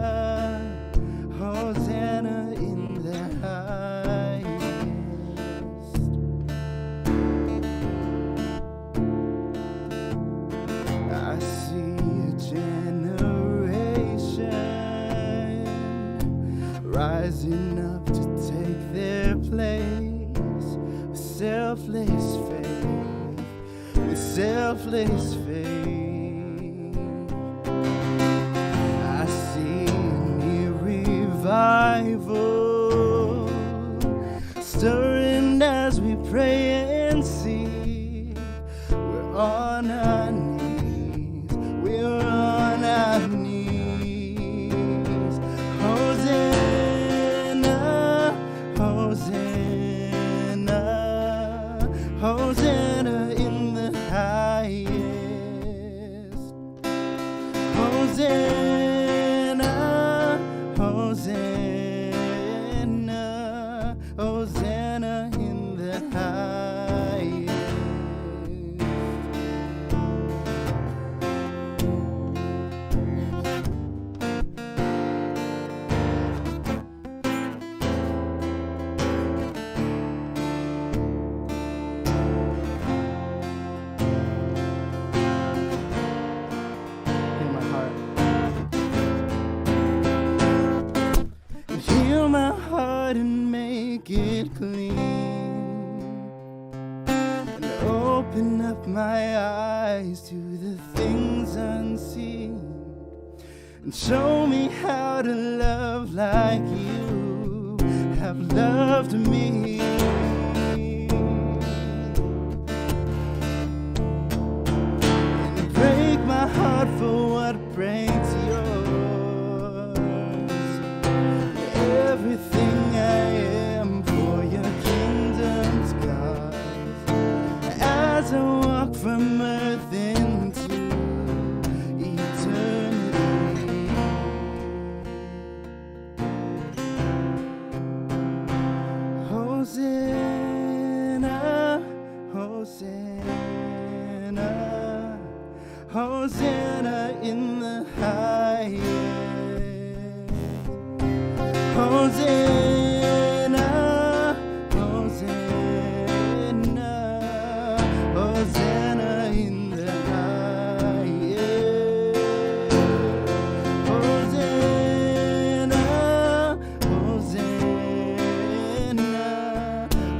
Hosanna in the highest. I see a generation rising up to take their place with selfless faith, with selfless faith. I see a new revival stirring as we pray and seek. We're on our knees, we're on our knees. Hosanna, Hosanna, Hosanna in the highest. Hosanna, Hosanna, Hosanna in the highest. In my heart. Heal my heart and make it clean, and open up my eyes to the things unseen, and show me how to love like you have loved me. And break my heart for what breaks yours. Everything I am for your kingdom's cause. As I walk from earth into eternity. Hosanna, Hosanna, Hosanna in the highest. Hosanna, Hosanna, Hosanna in the highest. Hosanna, Hosanna,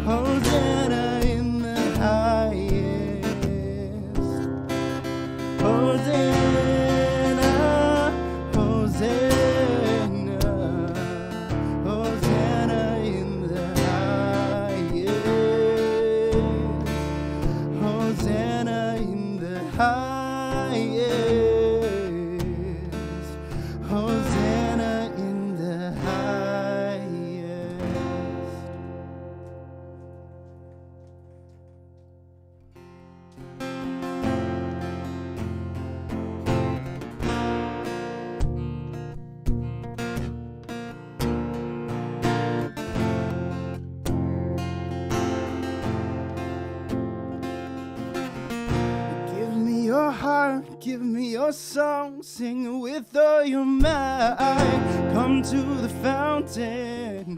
Hosanna in the highest. Hosanna, Hosanna, Hosanna in the highest. Hosanna in the highest. Hosanna in the highest. Give me your heart, give me your song, sing with all your might. Come to the fountain,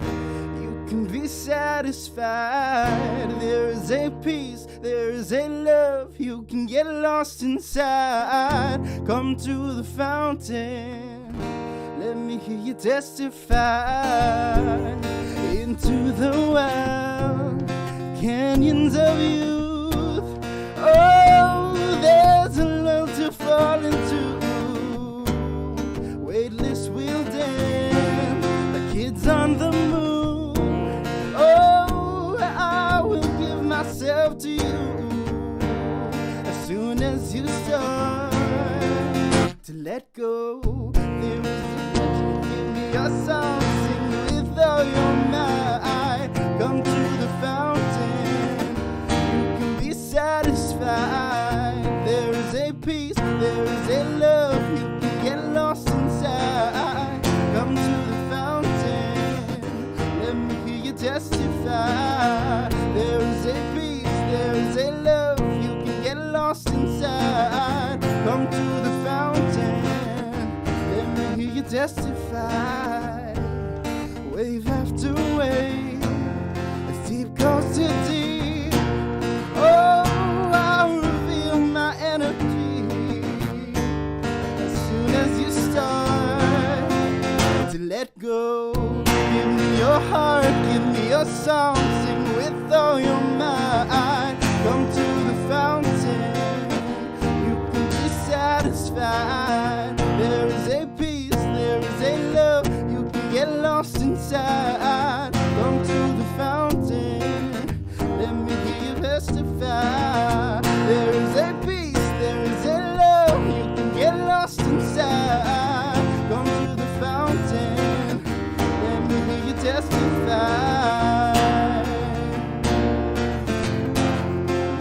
you can be satisfied. There is a peace, there is a love, you can get lost inside. Come to the fountain, let me hear you testify. In into the wild canyons of youth. Oh, there's a love to fall into. Weightless we'll dance like kids on the moon. Oh, I will give myself to you as soon as you start to let go. There is a give me a song, sing with all your might. Come to the fountain, you can be satisfied. There is a peace, there is a love, you can get lost inside. Come to the fountain, let me hear you testify. There is a peace, there is a love, you can get lost inside. Come to the fountain, let me hear you testify. Wave after wave, as deep goes to deep. Oh, I'll reveal my energy as soon as you start to let go. Give me your heart, give me your song, sing with all your might. Come to the fountain, you can be satisfied. There is a peace, there is a love, you can get lost inside. Come to the fountain, let me hear you testify. There is a peace, there is a love, you can get lost inside. Come to the fountain, let me hear you testify.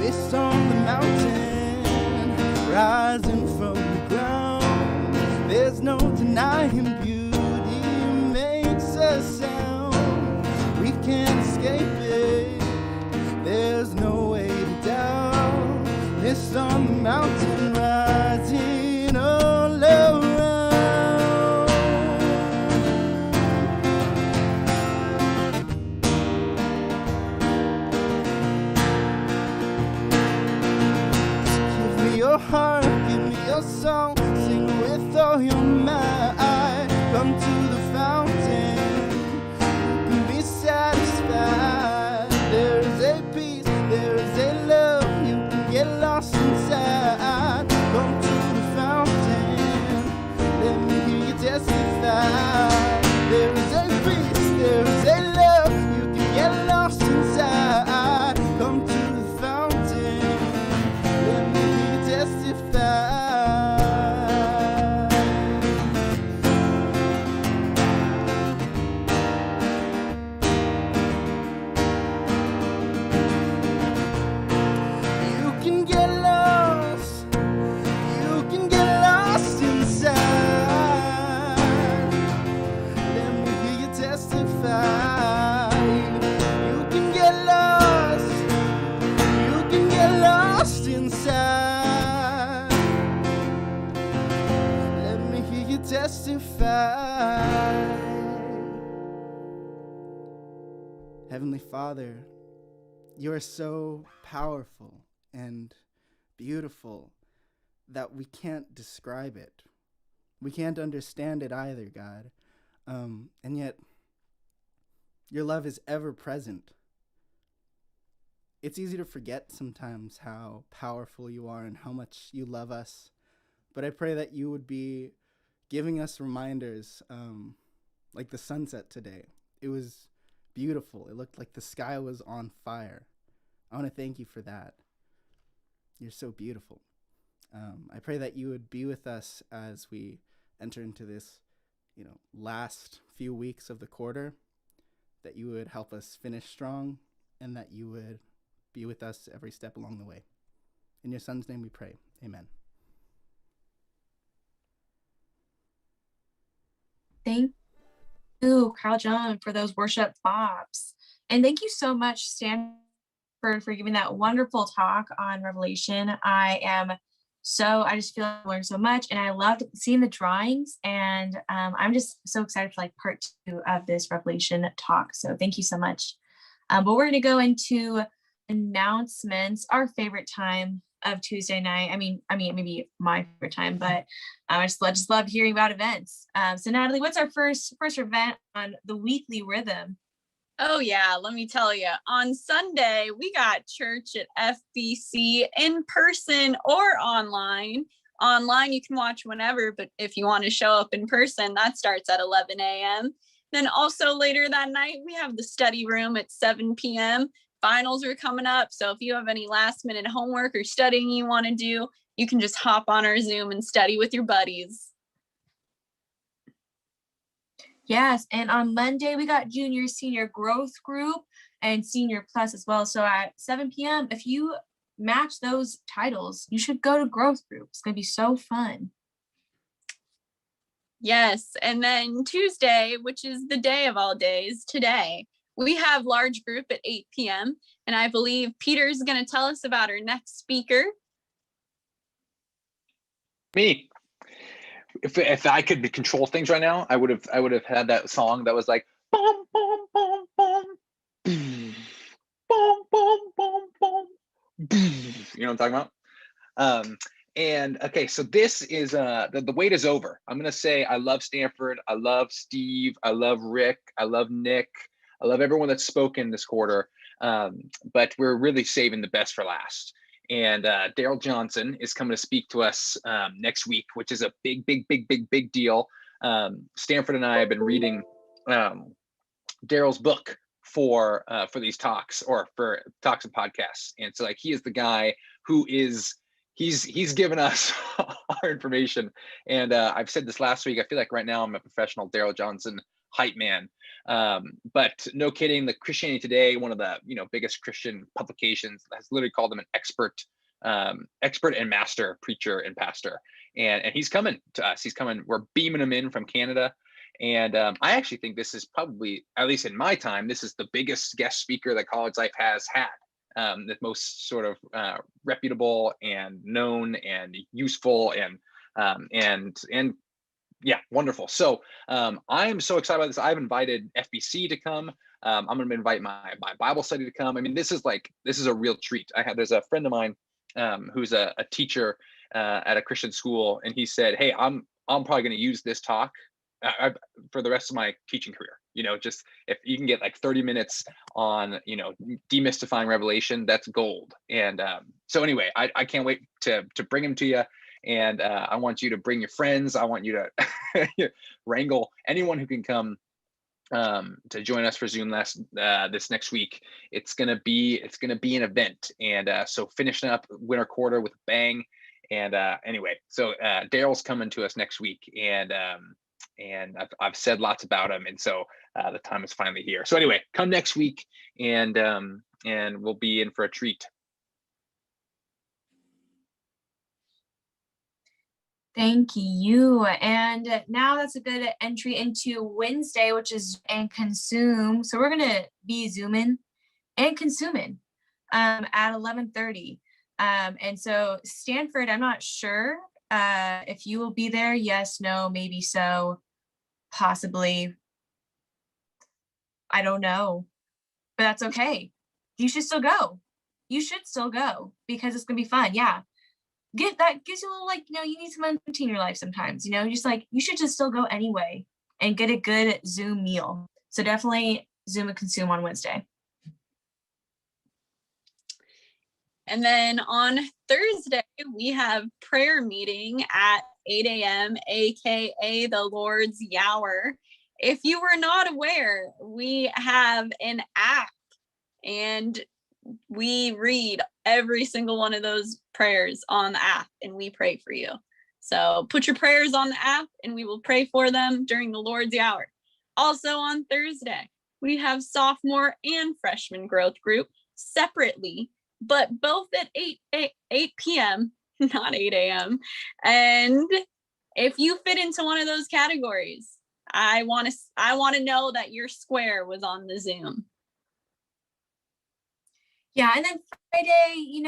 Mist on the mountain, rising from the ground. There's no denying beauty makes a sound. We can't escape it, there's no way down. Mist on the mountain, rising all around. Give me your heart, give me your song, sing with all your might. Come to the fountain, you can be satisfied. There is a peace, there is a love, you can get lost inside. Come to the fountain, let me hear you testify. There is a peace, there is a love, you can get lost inside. Come to the fountain, let me hear you testify. You can get lost, you can get lost inside. Let me hear you testify. You can get lost, you can get lost inside. Let me hear you testify. Heavenly Father, you are so powerful and beautiful that we can't describe it. We can't understand it either, God. And yet, your love is ever present. It's easy to forget sometimes how powerful you are and how much you love us. But I pray that you would be giving us reminders, like the sunset today. It was beautiful. It looked like the sky was on fire. I want to thank you for that. You're so beautiful. I pray that you would be with us as we enter into this, last few weeks of the quarter, that you would help us finish strong, and that you would be with us every step along the way. In your Son's name we pray. Amen. Thank you, Kyle John, for those worship bobs. And thank you so much, Stanford, for giving that wonderful talk on Revelation. I just feel I learned so much, and I loved seeing the drawings, and I'm just so excited for part 2 of this Revelation talk. So thank you so much. But we're going to go into announcements, our favorite time of Tuesday night. I mean, maybe my favorite time, but I just love hearing about events. So Natalie, what's our first event on the weekly rhythm? Oh yeah, let me tell you. On Sunday, we got church at FBC in person or online. Online, you can watch whenever, but if you want to show up in person, that starts at 11 a.m. Then also later that night, we have the study room at 7 p.m. Finals are coming up, so if you have any last minute homework or studying you want to do, you can just hop on our Zoom and study with your buddies. Yes, and on Monday we got junior senior growth group and senior plus as well. So at 7 p.m. if you match those titles, you should go to growth group. It's gonna be so fun. Yes, and then Tuesday, which is the day of all days, today, we have large group at 8 p.m. And I believe Peter's going to tell us about our next speaker. Me. If I could control things right now, I would have had that song that was like boom boom boom boom boom boom boom boom boom. You know what I'm talking about? And okay, so this is the wait is over. I'm gonna say I love Stanford, I love Steve, I love Rick, I love Nick, I love everyone that's spoken this quarter. But we're really saving the best for last. And Daryl Johnson is coming to speak to us next week, which is a big deal. Stanford and I have been reading Daryl's book for these talks, or for talks and podcasts. And so like he is the guy who is he's given us our information. And I've said this last week, I feel like right now I'm a professional Daryl Johnson hype man. But no kidding, the Christianity Today, one of the biggest Christian publications, has literally called him an expert and master preacher and pastor. And he's coming to us. He's coming. We're beaming him in from Canada. And I actually think this is probably, at least in my time, this is the biggest guest speaker that College Life has had. The most sort of reputable and known and useful and yeah, wonderful. So I am so excited about this. I've invited FBC to come. I'm going to invite my Bible study to come. I mean, this is a real treat. There's a friend of mine who's a teacher at a Christian school, and he said, "Hey, I'm probably going to use this talk for the rest of my teaching career. Just if you can get like 30 minutes on, demystifying Revelation, that's gold." And so anyway, I can't wait to bring him to you. And I want you to bring your friends. I want you to wrangle anyone who can come to join us for Zoom this next week. It's gonna be an event. And so finishing up winter quarter with a bang. And anyway, so Daryl's coming to us next week, and I've said lots about him, and so the time is finally here. So anyway, come next week, and we'll be in for a treat. Thank you. And now that's a good entry into Wednesday, which is and consume. So we're gonna be zooming and consuming at 11:30. And so Stanford, I'm not sure if you will be there. Yes, no, maybe so, possibly. I don't know, but that's okay. You should still go. You should still go because it's gonna be fun. Yeah. That gives you a little, you need some uncertainty in your life sometimes, you should just still go anyway and get a good Zoom meal. So definitely Zoom and consume on Wednesday. And then on Thursday, we have prayer meeting at 8 a.m., aka the Lord's Hour. If you were not aware, we have an app, and we read every single one of those prayers on the app, and we pray for you. So put your prayers on the app, and we will pray for them during the Lord's Hour. Also on Thursday, we have sophomore and freshman growth group separately, but both at 8 p.m., not 8 a.m. And if you fit into one of those categories, I want to know that your square was on the Zoom. Yeah, and then Friday,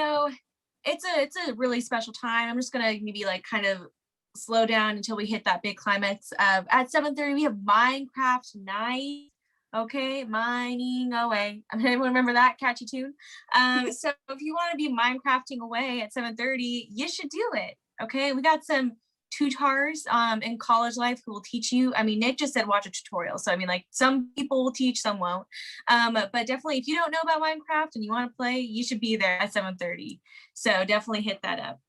it's a really special time. I'm just gonna maybe kind of slow down until we hit that big climax of at 7:30 we have Minecraft night. Okay, mining away. Anyone remember that catchy tune? So if you want to be Minecrafting away at 7:30, you should do it. Okay, we got some tutors in college life who will teach you. I mean, Nick just said watch a tutorial. So I mean, like, some people will teach, some won't. But definitely, if you don't know about Minecraft and you want to play, you should be there at 7:30. So definitely hit that up.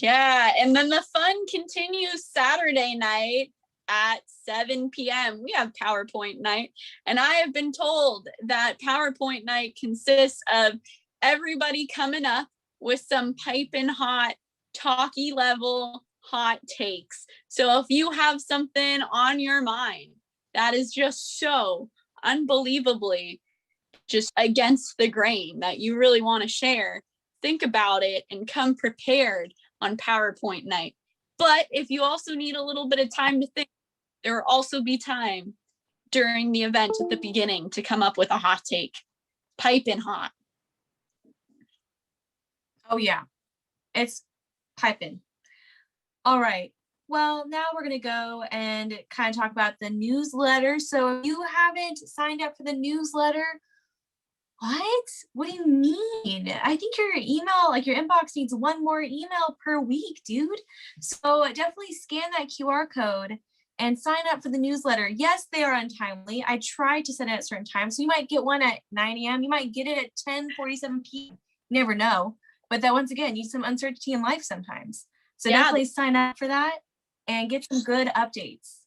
Yeah, and then the fun continues Saturday night at 7 p.m. We have PowerPoint night, and I have been told that PowerPoint night consists of everybody coming up with some piping hot, talky level hot takes. So if you have something on your mind that is just so unbelievably just against the grain that you really want to share, think about it and come prepared on PowerPoint night. But if you also need a little bit of time to think, there will also be time during the event at the beginning to come up with a hot take. Piping hot. Oh yeah, it's piping. All right. Well, now we're going to go and kind of talk about the newsletter. So if you haven't signed up for the newsletter, what do you mean? I think your email, like your inbox, needs one more email per week, dude. So definitely scan that QR code and sign up for the newsletter. Yes, they are untimely. I tried to send it at certain times. So you might get one at 9 a.m. You might get it at 10:47 p.m. You never know. But that, once again, needs some uncertainty in life sometimes. So Yeah. definitely sign up for that and get some good updates.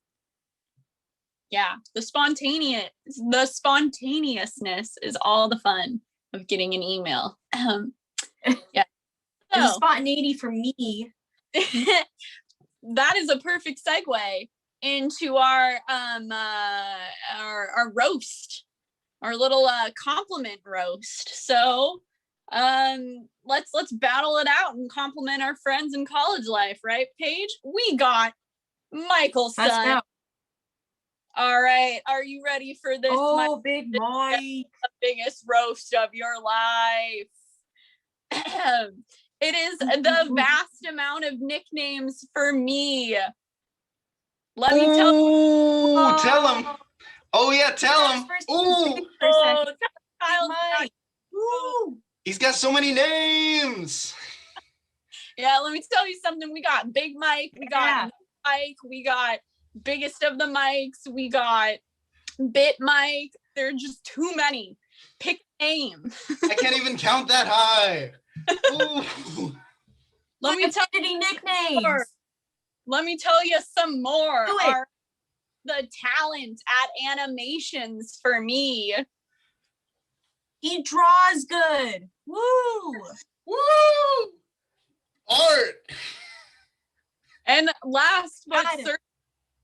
Yeah, the spontaneousness is all the fun of getting an email. Yeah. And the So, spontaneity for me. that is a perfect segue into our roast, our little compliment roast. So let's battle it out and compliment our friends in college life, right, Paige? We got Michael Let's Son. go. All right, are you ready for this? Oh, Big Mike. The biggest roast of your life. It is the vast amount of nicknames for me. Let me tell you. Ooh, tell him. Oh yeah, tell him. First, Ooh, Oh, Big Kyle, Mike. Woo. he's got so many names. yeah, let me tell you something. We got Big Mike, we got Yeah. Mike, we got biggest of the mics, we got Bit Mike. There are just too many. Pick a name. I can't even count that high. Ooh. Let me tell Infinity nicknames. more. Let me tell you some more. Do it. The talent at animations for me. He draws good. Woo. Woo! Art. And last but Got it. certainly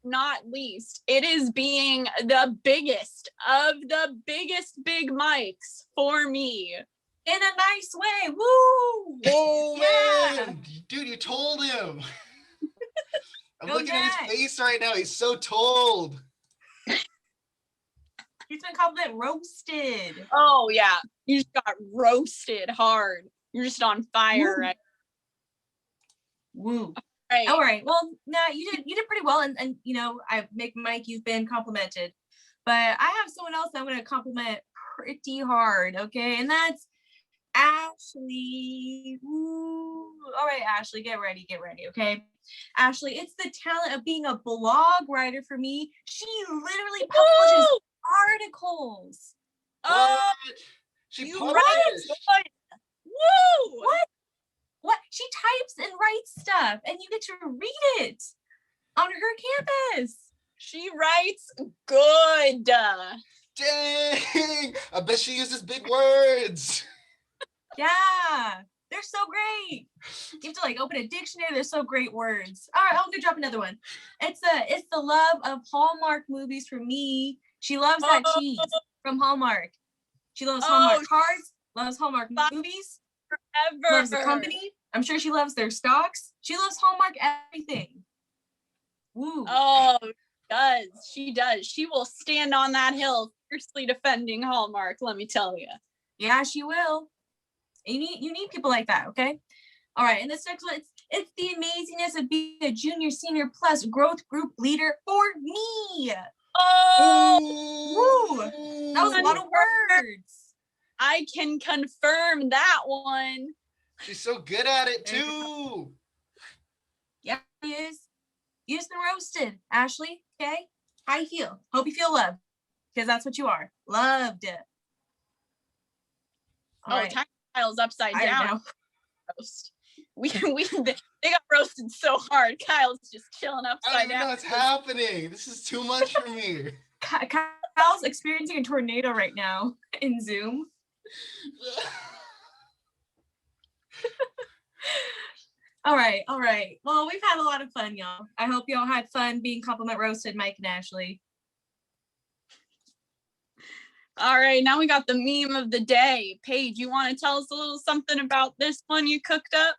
not least, it is being the biggest of the biggest big mics for me. In a nice way. Woo. Oh Yeah. man, dude, you told him. I'm Go looking at Jack. his face right now. He's so told. He's been called it roasted. Oh yeah, you just got roasted hard. You're just on fire, Woo. right? Woo. Right. All right. Well, no, you did pretty well, and you know, Mike, you've been complimented, but I have someone else I'm going to compliment pretty hard. Okay, and that's Ashley. Woo. All right, Ashley, get ready. Okay, Ashley, it's the talent of being a blog writer for me. She literally publishes Woo! articles. Oh, What? She you published. right. Woo! What? She types and writes stuff, and you get to read it on her campus. She writes good. Dang! I bet she uses big words. Yeah, they're so great. You have to like open a dictionary. They're so great words. All right, I'm gonna drop another one. It's the love of Hallmark movies for me. She loves that cheese from Hallmark. She loves Hallmark cards. Loves Hallmark movies. Ever. Loves the company. I'm sure she loves their stocks. She loves Hallmark everything. Woo. Oh, she does. She will stand on that hill fiercely defending Hallmark, let me tell you. Yeah, she will. You need people like that, okay? All right, and this next one, it's the amazingness of being a junior, senior plus growth group leader for me. Oh, Woo! That was a lot of words. I can confirm that one. She's so good at it too. Yeah, is you just been roasted, Ashley. Okay? How you feel? Hope you feel loved. Because that's what you are. Loved. All Oh, right. Kyle's upside I don't down. know. Roast. They got roasted so hard. Kyle's just chilling I don't upside even know down. what's happening. This is too much for me. Kyle's experiencing a tornado right now in Zoom. All right. Well, we've had a lot of fun, y'all. I hope y'all had fun being compliment roasted, Mike and Ashley. All right, now we got the meme of the day. Paige, you want to tell us a little something about this one you cooked up?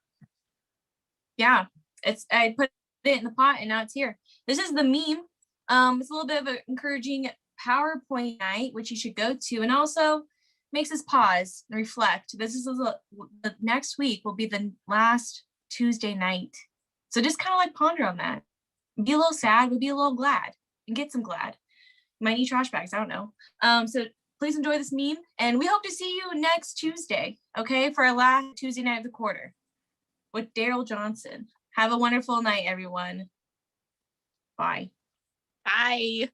Yeah, I put it in the pot and now it's here. This is the meme. It's a little bit of an encouraging PowerPoint night, which you should go to, and also makes us pause and reflect. This is the next week will be the last Tuesday night. So just kind of like ponder on that. Be a little sad, but be a little glad and get some glad. You might need trash bags, I don't know. So please enjoy this meme, and we hope to see you next Tuesday, okay, for our last Tuesday night of the quarter with Daryl Johnson. Have a wonderful night, everyone. Bye. Bye.